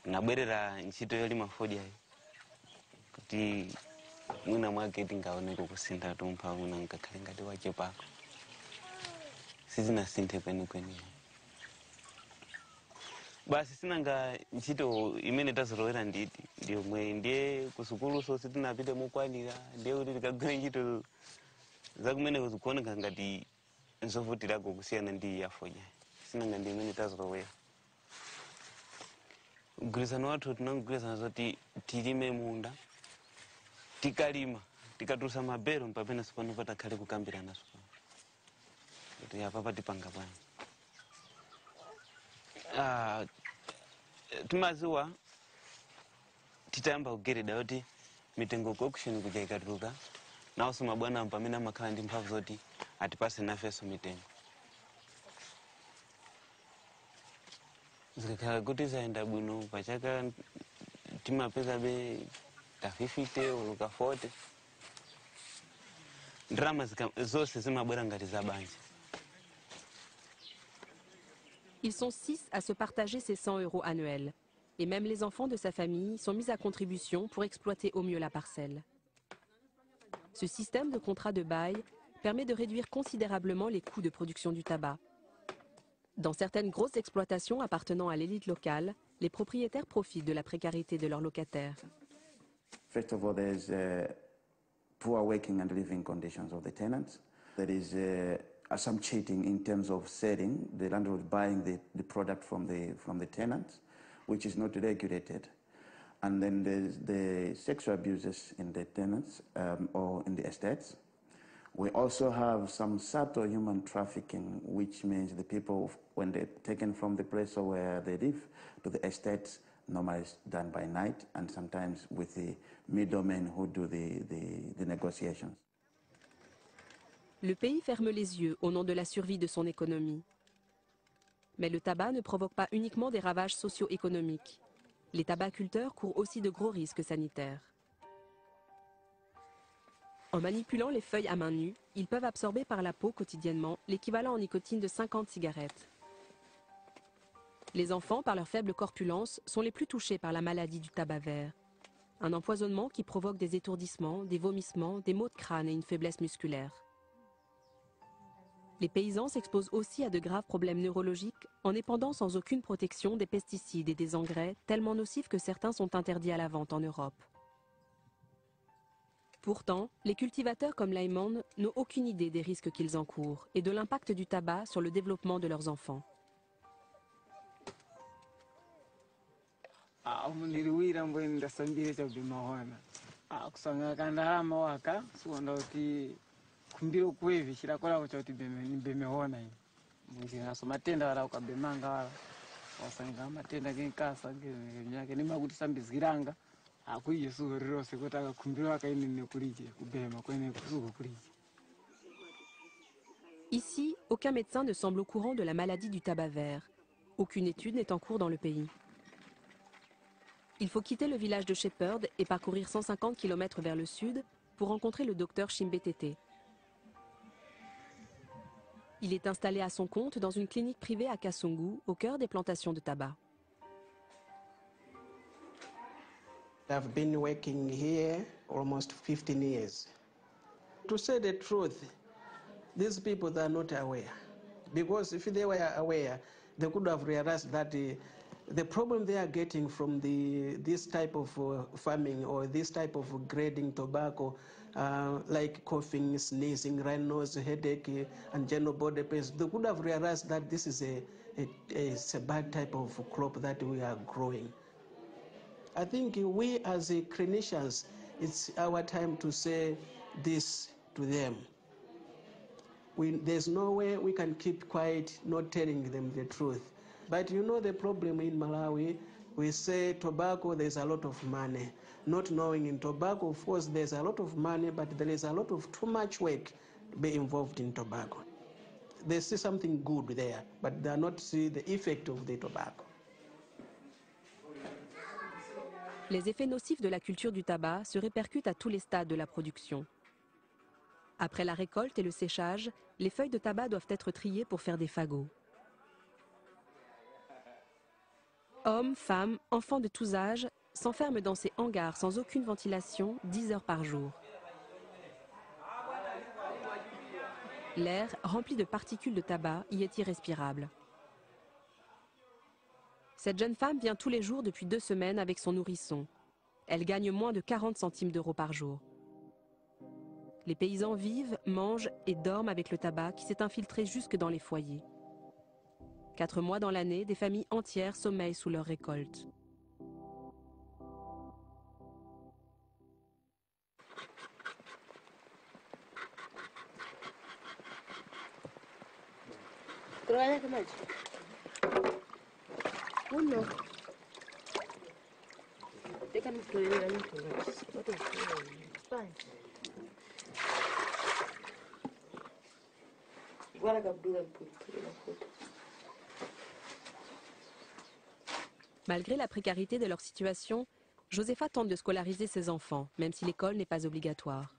nabwerera ntchito yolima fodya kuti mwina mwake tingaoneko kusintha tumpha mwina ngakhale ngati wachepako sizinasinthe kwenikweni. Basi sinanga ntchito imene tazolowera nditi ndiyomwe ndiye kusukuluso sitinapite mokwanira ndiye kuti tikagwira ntchito zakumene zikuoneka ngati nzovutirako kusiyana ndi yafodya sinanga ndi imene tazolowera. Mgwirizano wathu tinangogwirizana zoti tilime munda tikalima tikatulutsa mabelo mpapena sipano patakhale kukambirana sipano kuti apa patipanga bwanji. Timaziwa titayamba kugereda kuti mitengo ku auction kuja ikatuluka nawonso mabwana pamene amakhala ndi mphamvu zoti atipase nafenso mitengo. Zikakhala kuti zayenda bwino pachaka timapezabe ka 50 olo ka 40 ndalama zonse zimabwera ngati za banja. Ils sont 6 à se partager ces 100 € annuels. Et même les enfants de sa famille sont mis à contribution pour exploiter au mieux la parcelle. Ce système de contrat de bail permet de réduire considérablement les coûts de production du tabac. Dans certaines grosses exploitations appartenant à l'élite locale, les propriétaires profitent de la précarité de leurs locataires. First of all, there's poor working and living conditions of the tenants. There is some cheating in terms of selling, the landlord buying the product from the tenants, which is not regulated. And then there's the sexual abuses in the tenants or in the estates. We also have some subtle human trafficking, which means the people, when they're taken from the place where they live to the estates, normally it's done by night and sometimes with the middlemen who do the negotiations. Le pays ferme les yeux au nom de la survie de son économie. Mais le tabac ne provoque pas uniquement des ravages socio-économiques. Les tabaculteurs courent aussi de gros risques sanitaires. En manipulant les feuilles à main nue, ils peuvent absorber par la peau quotidiennement l'équivalent en nicotine de 50 cigarettes. Les enfants, par leur faible corpulence, sont les plus touchés par la maladie du tabac vert. Un empoisonnement qui provoque des étourdissements, des vomissements, des maux de crâne et une faiblesse musculaire. Les paysans s'exposent aussi à de graves problèmes neurologiques en épandant sans aucune protection des pesticides et des engrais tellement nocifs que certains sont interdits à la vente en Europe. Pourtant, les cultivateurs comme Laimon n'ont aucune idée des risques qu'ils encourent et de l'impact du tabac sur le développement de leurs enfants. kumbiro kwevi chilakola kuti bemehona mwinjinaso matenda wala ukabemanga wala wasanga matenda kenkasa nyake nimakuti sambiziranga akuije suho rirose kuti akakumbiro akainene kulije kubema kwene kusuho kulije. Ici, aucun médecin ne semble au courant de la maladie du tabac vert. Aucune étude n'est en cours dans le pays. Il faut quitter le village de Shepherd et parcourir 150 km vers le sud pour rencontrer le docteur Chimbetete. Il est installé à son compte dans une clinique privée à Kasungu, au cœur des plantations de tabac. I've been working here almost 15 years. To say the truth, these people are not aware. Because if they were aware, they could have realized that the problem they are getting from this type of farming or this type of grading tobacco, like coughing, sneezing, runny nose, headache, and general body pains, they could have realized that this is a bad type of crop that we are growing. I think we as clinicians, it's our time to say this to them. There's no way we can keep quiet, not telling them the truth. But you know the problem in Malawi, we say tobacco, there's a lot of money. Not knowing in tobacco, of course, there's a lot of money, but there is a lot of too much work to be involved in tobacco. They see something good there, but they are not see the effect of the tobacco. Les effets nocifs de la culture du tabac se répercutent à tous les stades de la production. Après la récolte et le séchage, les feuilles de tabac doivent être triées pour faire des fagots. Hommes, femmes, enfants de tous âges s'enferment dans ces hangars sans aucune ventilation 10 heures par jour. L'air, rempli de particules de tabac, y est irrespirable. Cette jeune femme vient tous les jours depuis 2 semaines avec son nourrisson. Elle gagne moins de 40 centimes d'euros par jour. Les paysans vivent, mangent et dorment avec le tabac qui s'est infiltré jusque dans les foyers. 4 mois dans l'année, des familles entières sommeillent sous leur récolte. Malgré la précarité de leur situation, Josefa tente de scolariser ses enfants, même si l'école n'est pas obligatoire.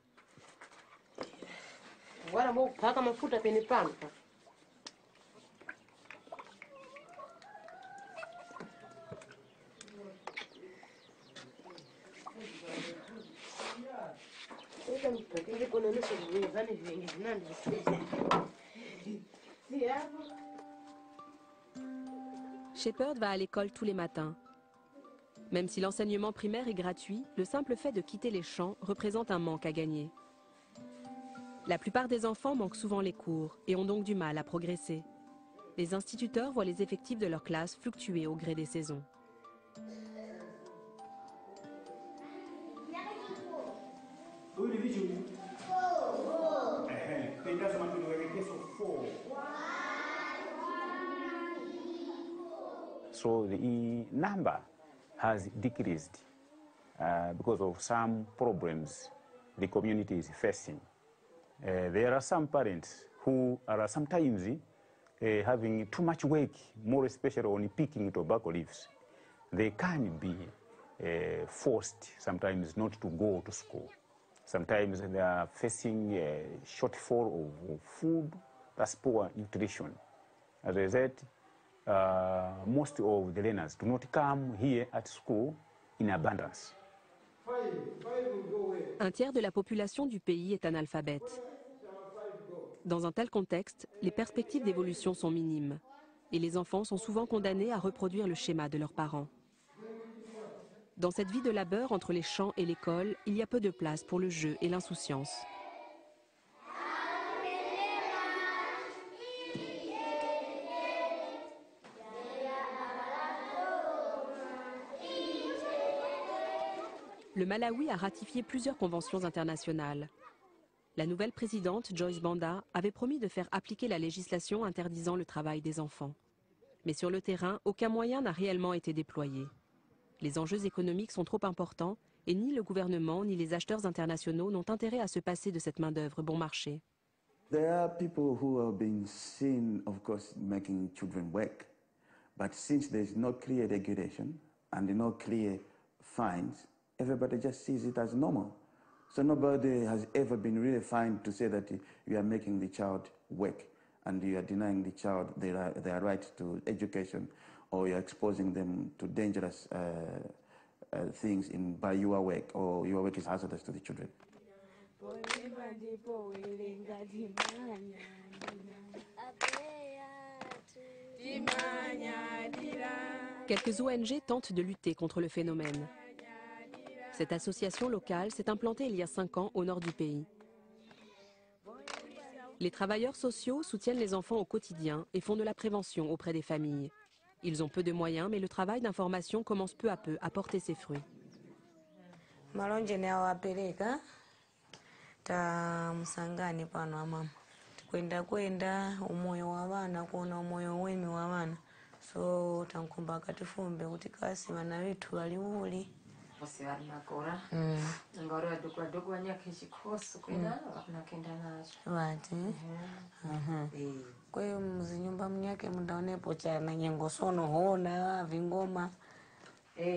Shepherd va à l'école tous les matins. Même si l'enseignement primaire est gratuit, le simple fait de quitter les champs représente un manque à gagner. La plupart des enfants manquent souvent les cours et ont donc du mal à progresser. Les instituteurs voient les effectifs de leur classe fluctuer au gré des saisons. So the number has decreased because of some problems the community is facing. There are some parents who are sometimes having too much work, more especially on picking tobacco leaves. They can be forced sometimes not to go to school. Sometimes they are facing a shortfall of food, that's poor nutrition. As I said, most of the learners do not come here at school in abundance. Un tiers de la population du pays est analphabète. Dans un tel contexte, les perspectives d'évolution sont minimes et les enfants sont souvent condamnés à reproduire le schéma de leurs parents. Dans cette vie de labeur entre les champs et l'école, il y a peu de place pour le jeu et l'insouciance. Le Malawi a ratifié plusieurs conventions internationales. La nouvelle présidente, Joyce Banda, avait promis de faire appliquer la législation interdisant le travail des enfants. Mais sur le terrain, aucun moyen n'a réellement été déployé. Les enjeux économiques sont trop importants et ni le gouvernement ni les acheteurs internationaux n'ont intérêt à se passer de cette main-d'œuvre bon marché. There are people who have been seen, of course, making children work, but since there's no clear regulation and no clear fines, everybody just sees it as normal. So nobody has ever been really fined to say that you are making the child work and you are denying the child their right to education, or you are exposing them to dangerous things by your work, or your work is hazardous to the children. Quelques ONG tentent de lutter contre le phénomène. Cette association locale s'est implantée il y a 5 ans au nord du pays. Les travailleurs sociaux soutiennent les enfants au quotidien et font de la prévention auprès des familles. Ils ont peu de moyens, mais le travail d'information commence peu à peu à porter ses fruits.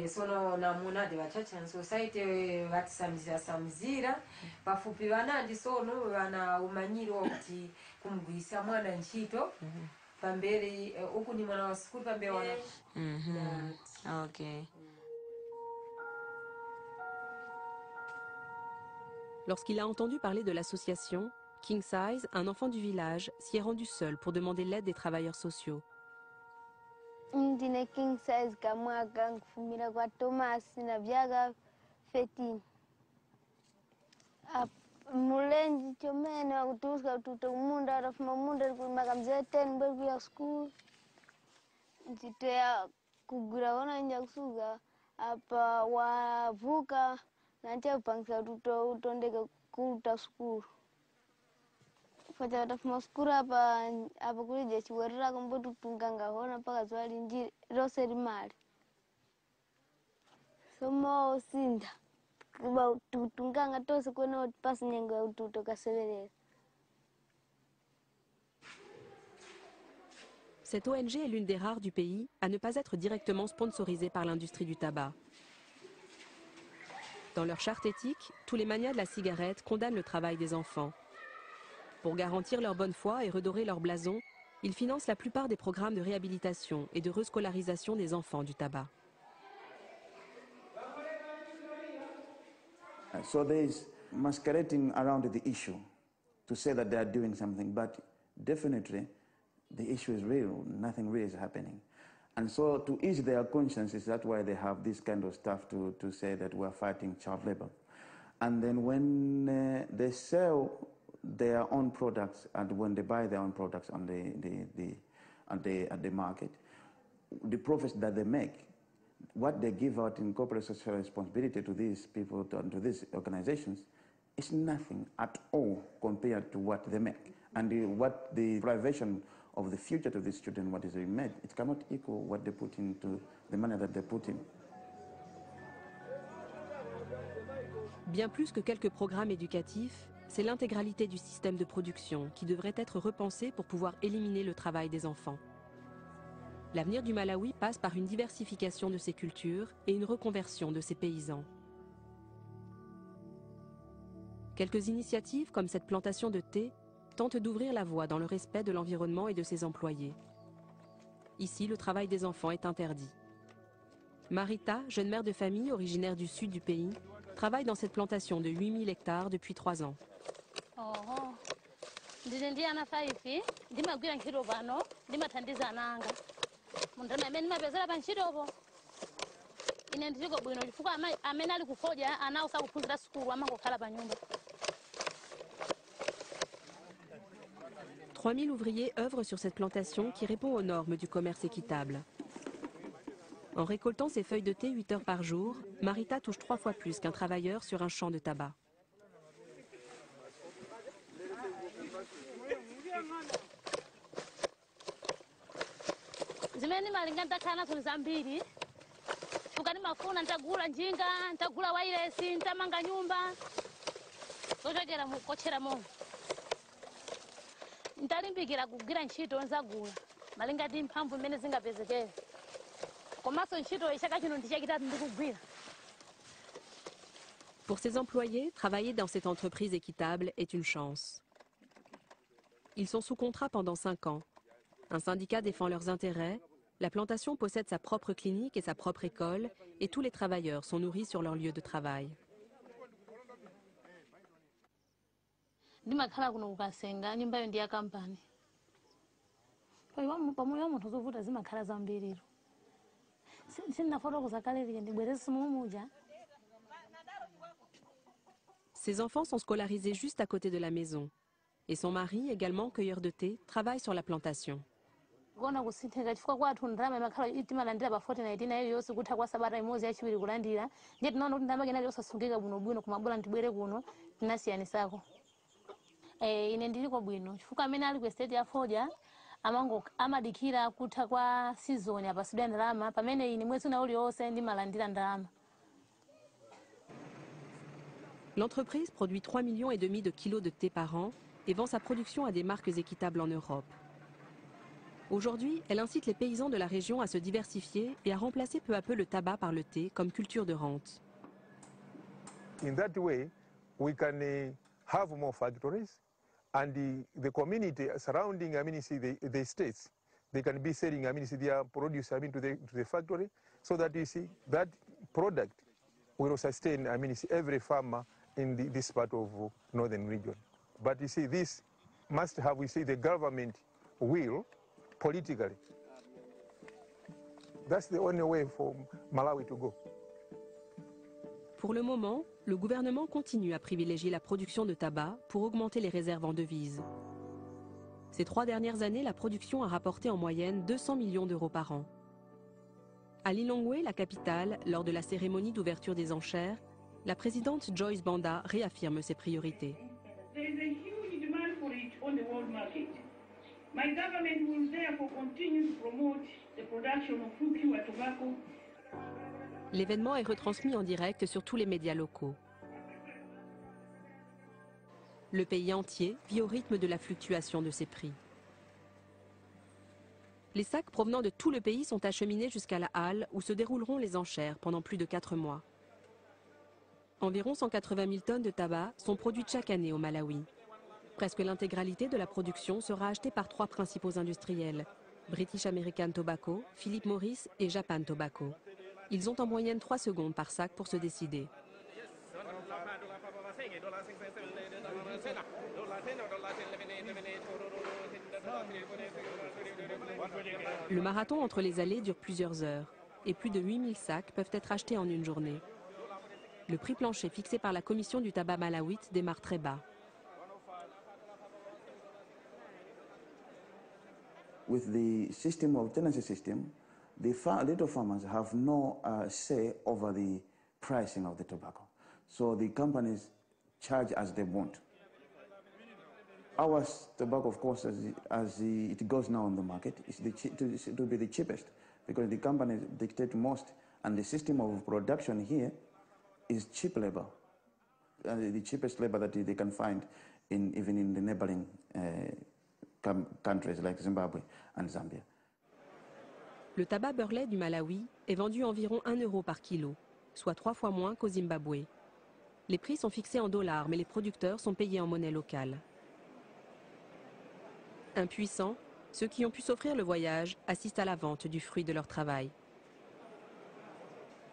sono namuna de vachacha in society vatisamizira pafupi vanandi sono vana umanyiro kuti kumugwisa mwana ntchito pamberi uku ni mwana wa sikulu pamberi wana. Okay. Lorsqu'il a entendu parler de l'association, King Size, un enfant du village, s'y est rendu seul pour demander l'aide des travailleurs sociaux. Ndine King Size kamwaka nkufumira kwa Thomas na vyaka 13. Mulenzi chomene wakutuska kututa kumunda atafuma munda kulimaka mzee 10 mbele ya school. Nchitea kugura wana nja kusuga apa wavuka na ntia kupangisa utondeke kuta school. Fata watafuma school apa kulije chiwerera kumbo tutunganga hona paka zwali njiri rose rimali. Somo sinda. Kuba tutunganga tose kwena pasi nyengo ya ututo kaseverera. Cette ONG est l'une des rares du pays à ne pas être directement sponsorisée par l'industrie du tabac. Dans leur charte éthique, tous les manias de la cigarette condamnent le travail des enfants. Pour garantir leur bonne foi et redorer leur blason, ils financent la plupart des programmes de réhabilitation et de rescolarisation des enfants du tabac. So there is masquerading around the issue to say that they are doing something, but definitely the issue is real. Nothing really is happening. And so to ease their consciences, that's why they have this kind of stuff to say that we are fighting child labor. And then when they sell their own products and when they buy their own products on the market, the profits that they make, what they give out in corporate social responsibility to these people, to these organizations, is nothing at all compared to what they make. And what the privation of the future to these children, what is being made, it cannot equal what they put into the money that they put in. Bien plus que quelques programmes éducatifs, c'est l'intégralité du système de production qui devrait être repensé pour pouvoir éliminer le travail des enfants. L'avenir du Malawi passe par une diversification de ses cultures et une reconversion de ses paysans. Quelques initiatives, comme cette plantation de thé, tentent d'ouvrir la voie dans le respect de l'environnement et de ses employés. Ici, le travail des enfants est interdit. Marita, jeune mère de famille originaire du sud du pays, travaille dans cette plantation de 8000 hectares depuis 3 ans. ndine ndi ana 5 ndimagwira ntchito pano ndimathandiza ananga mundama amene ndimapezera pa ntchitopo ine ndiko bwino chifukwa amene ali kufodya anawo sakuphunzira sukulu amangokhala pa nyumba. 3000 ouvriers œuvrent sur cette plantation qui répond aux normes du commerce équitable. En récoltant ses feuilles de thé 8 heures par jour, Marita touche 3 fois plus qu'un travailleur sur un champ de tabac. Zimene malinga ntakhala nazo zambiri. Ukani mafuna ntagula njinga, ntagula wairesi, ntamanga nyumba. Zochokera mukochera moyo. Ntalimbikira kugwira ntchito nzagula. Malinga ndi mphamvu imene zingapezekere. Komanso ntchito chaka chino ndichachitatu ndikugwira. Pour ses employés, travailler dans cette entreprise équitable est une chance. Ils sont sous contrat pendant 5 ans. Un syndicat défend leurs intérêts, la plantation possède sa propre clinique et sa propre école, et tous les travailleurs sont nourris sur leur lieu de travail. Ndimakhala kuno kukasenga nyumba yo ndi ya kampani. Pamoyo munthu zovuta zimakhala zambiriro. Sinafotokoza kale lije ndibwerese mumuja. Ses enfants sont scolarisés juste à côté de la maison. Et son mari, également cueilleur de thé, travaille sur la plantation. Kuona kusintheka chifukwa kwathu ndalama imakhala itimalandira pa 49 nayo yonse kutha kwa sabata imodzi yachiwiri kulandira. Ndiye tinaona kuti ndalama kenali yosasungika bwinobwino kumabwera ndibwere kuno tinasiyanisako. Ine ndiliko bwino chifukwa amene ali ku estate ya Fodya amadikira kutha kwa season apasidwa ndalama pamene ine mwezi una uliwonse ndimalandira ndalama. L'entreprise produit 3,5 millions de kilos de thé par an et vend sa production à des marques équitables en Europe. Aujourd'hui, elle incite les paysans de la région à se diversifier et à remplacer peu à peu le tabac par le thé comme culture de rente. In that way, we can have more factories, and the community surrounding, the estates, they can be selling, their produce, to the factory, so that that product will sustain, every farmer in this part of northern region. But this must have, the government will politically. That's the only way for Malawi to go. Pour le moment, le gouvernement continue à privilégier la production de tabac pour augmenter les réserves en devises. Ces 3 dernières années, la production a rapporté en moyenne 200 millions d'euros par an. À Lilongwe, la capitale, lors de la cérémonie d'ouverture des enchères, la présidente Joyce Banda réaffirme ses priorités. There is a huge demand for it on the world market. My government will therefore continue to promote the production of fruit tobacco. L'événement est retransmis en direct sur tous les médias locaux. Le pays entier vit au rythme de la fluctuation de ses prix. Les sacs provenant de tout le pays sont acheminés jusqu'à la halle où se dérouleront les enchères pendant plus de 4 mois. Environ 180 000 tonnes de tabac sont produites chaque année au Malawi. Presque l'intégralité de la production sera achetée par 3 principaux industriels, British American Tobacco, Philip Morris et Japan Tobacco. Ils ont en moyenne 3 secondes par sac pour se décider. Le marathon entre les allées dure plusieurs heures et plus de 8000 sacs peuvent être achetés en une journée. Le prix plancher fixé par la commission du tabac malawite démarre très bas. With the system of tenancy system, the little farmers have no say over the pricing of the tobacco. So the companies charge as they want. Our tobacco, of course, as it goes now on the market, it will be the cheapest because the companies dictate most, and the system of production here is cheap labor, the cheapest labor that they can find even in the neighboring countries like Zimbabwe and Zambia. Le tabac beurre-lait du Malawi est vendu environ 1 euro par kilo, soit 3 fois moins qu'au Zimbabwe. Les prix sont fixés en dollars, mais les producteurs sont payés en monnaie locale. Impuissants, ceux qui ont pu s'offrir le voyage assistent à la vente du fruit de leur travail.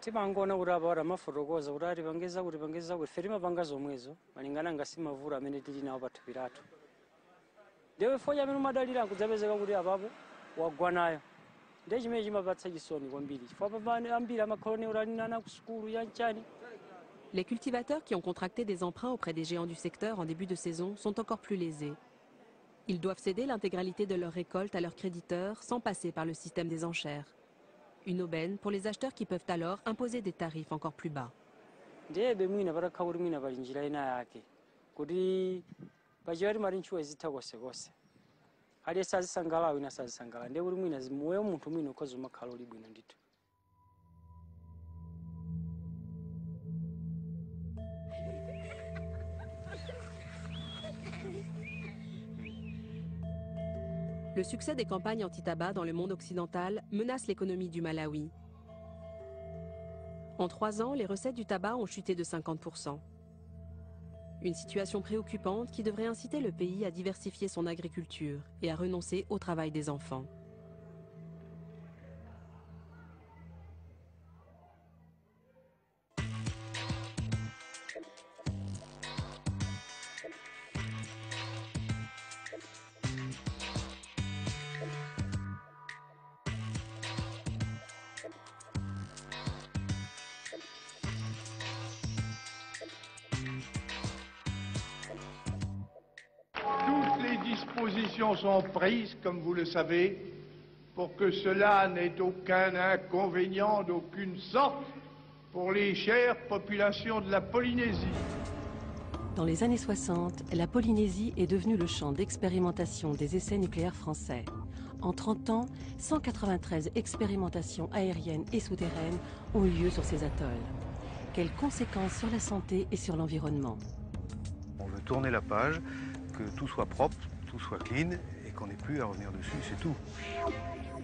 Timangona kuti apa amafotokoza kuti ati pangeza kuti feri mapanga zomwezo malingana ngasi mavula amene tili nawo pathupi lathu ndewe foja amene umadalira kudzapezeka kuti apapo wagwanayo ndiye chimene chimapatsa chisoni kwambiri chifukwa ambiri amakhaloni utalinana ku sukulu yanchani. Les cultivateurs qui ont contracté des emprunts auprès des géants du secteur en début de saison sont encore plus lésés. Ils doivent céder l'intégralité de leur récolte à leurs créditeurs sans passer par le système des enchères. Une aubaine pour les acheteurs qui peuvent alors imposer des tarifs encore plus bas. Ndiyebe mwina patakha kuti mwina pali njira ina yake kuti pachiwati mali ntchuwa zitha konsekose aliyense azisangalala wina sazisangalala ndiye kuti mwina moyo munthu mwina ukhoza umakhala uli bwino ndithu. Le succès des campagnes anti-tabac dans le monde occidental menace l'économie du Malawi. En 3 ans, les recettes du tabac ont chuté de 50%. Une situation préoccupante qui devrait inciter le pays à diversifier son agriculture et à renoncer au travail des enfants. Toutes les dispositions sont prises, comme vous le savez, pour que cela n'ait aucun inconvénient d'aucune sorte pour les chères populations de la Polynésie. Dans les années 60, la Polynésie est devenue le champ d'expérimentation des essais nucléaires français. En 30 ans, 193 expérimentations aériennes et souterraines ont eu lieu sur ces atolls. Quelles conséquences sur la santé et sur l'environnement? On veut tourner la page, que tout soit propre, tout soit clean et qu'on n'ait plus à revenir dessus, c'est tout.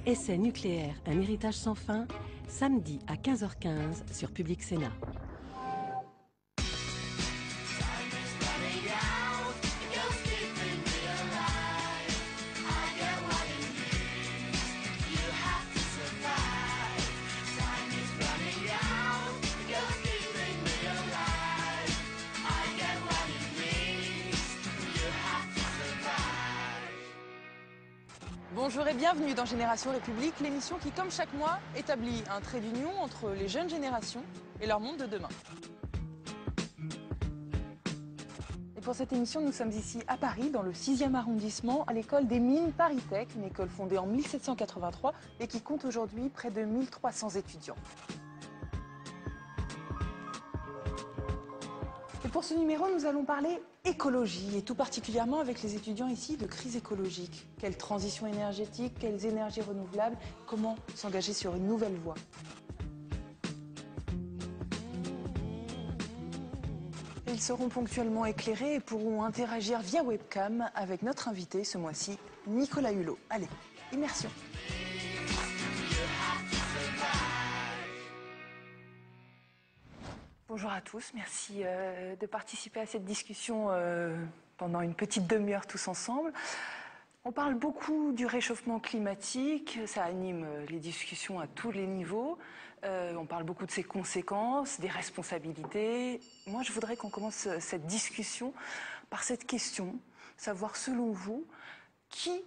Essais nucléaires, un héritage sans fin, samedi à 15h15 sur Public Sénat. Bonjour et bienvenue dans Génération République, l'émission qui, comme chaque mois, établit un trait d'union entre les jeunes générations et leur monde de demain. Et pour cette émission, nous sommes ici à Paris, dans le 6e arrondissement, à l'école des Mines ParisTech, une école fondée en 1783 et qui compte aujourd'hui près de 1300 étudiants. Et pour ce numéro, nous allons parler écologie, et tout particulièrement avec les étudiants ici de crise écologique. Quelle transition énergétique, quelles énergies renouvelables, comment s'engager sur une nouvelle voie. Ils seront ponctuellement éclairés et pourront interagir via webcam avec notre invité ce mois-ci, Nicolas Hulot. Allez, immersion. Bonjour à tous, merci de participer à cette discussion pendant une petite demi-heure tous ensemble. On parle beaucoup du réchauffement climatique, ça anime les discussions à tous les niveaux. On parle beaucoup de ses conséquences, des responsabilités. Moi, je voudrais qu'on commence cette discussion par cette question, savoir selon vous, qui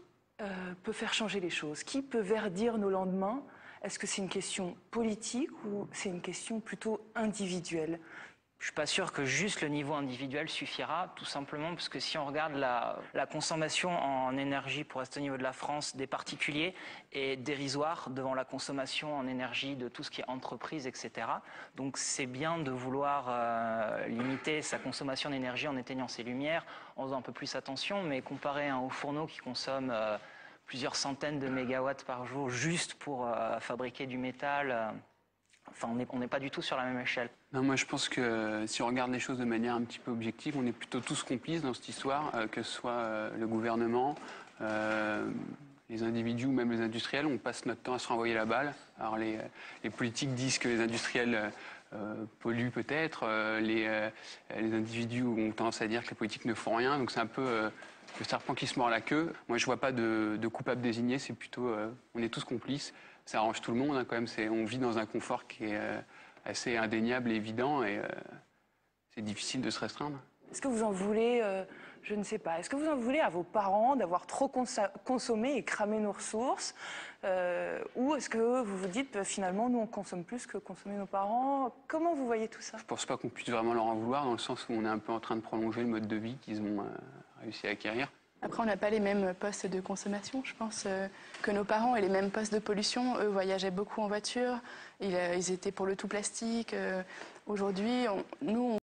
peut faire changer les choses, qui peut verdir nos lendemains? Est-ce que c'est une question politique ou c'est une question plutôt individuelle? Je ne suis pas sûr que juste le niveau individuel suffira, tout simplement parce que si on regarde la consommation en énergie, pour rester au niveau de la France, des particuliers est dérisoire devant la consommation en énergie de tout ce qui est entreprise, etc. Donc c'est bien de vouloir limiter sa consommation d'énergie en éteignant ses lumières, en faisant un peu plus attention, mais comparé à un haut fourneau qui consomme plusieurs centaines de mégawatts par jour juste pour fabriquer du métal, enfin, on n'est pas du tout sur la même échelle. Non, moi je pense que si on regarde les choses de manière un petit peu objective, on est plutôt tous complices dans cette histoire, que ce soit le gouvernement, les individus ou même les industriels. On passe notre temps à se renvoyer la balle. Alors les politiques disent que les industriels polluent peut-être, les individus ont tendance à dire que les politiques ne font rien, donc c'est un peu le serpent qui se mord la queue. Moi je vois pas de coupable désigné, c'est plutôt on est tous complices. Ça arrange tout le monde, hein, quand même. On vit dans un confort qui est assez indéniable et évident, et c'est difficile de se restreindre. Est-ce que vous en voulez, je ne sais pas, est-ce que vous en voulez à vos parents d'avoir trop consommé et cramé nos ressources ou est-ce que vous vous dites finalement nous on consomme plus que consommer nos parents? Comment vous voyez tout ça? Je pense pas qu'on puisse vraiment leur en vouloir dans le sens où on est un peu en train de prolonger le mode de vie qu'ils ont réussi à acquérir. Après, on n'a pas les mêmes postes de consommation. Je pense que nos parents aient les mêmes postes de pollution. Eux voyageaient beaucoup en voiture. Ils étaient pour le tout plastique. Aujourd'hui, nous,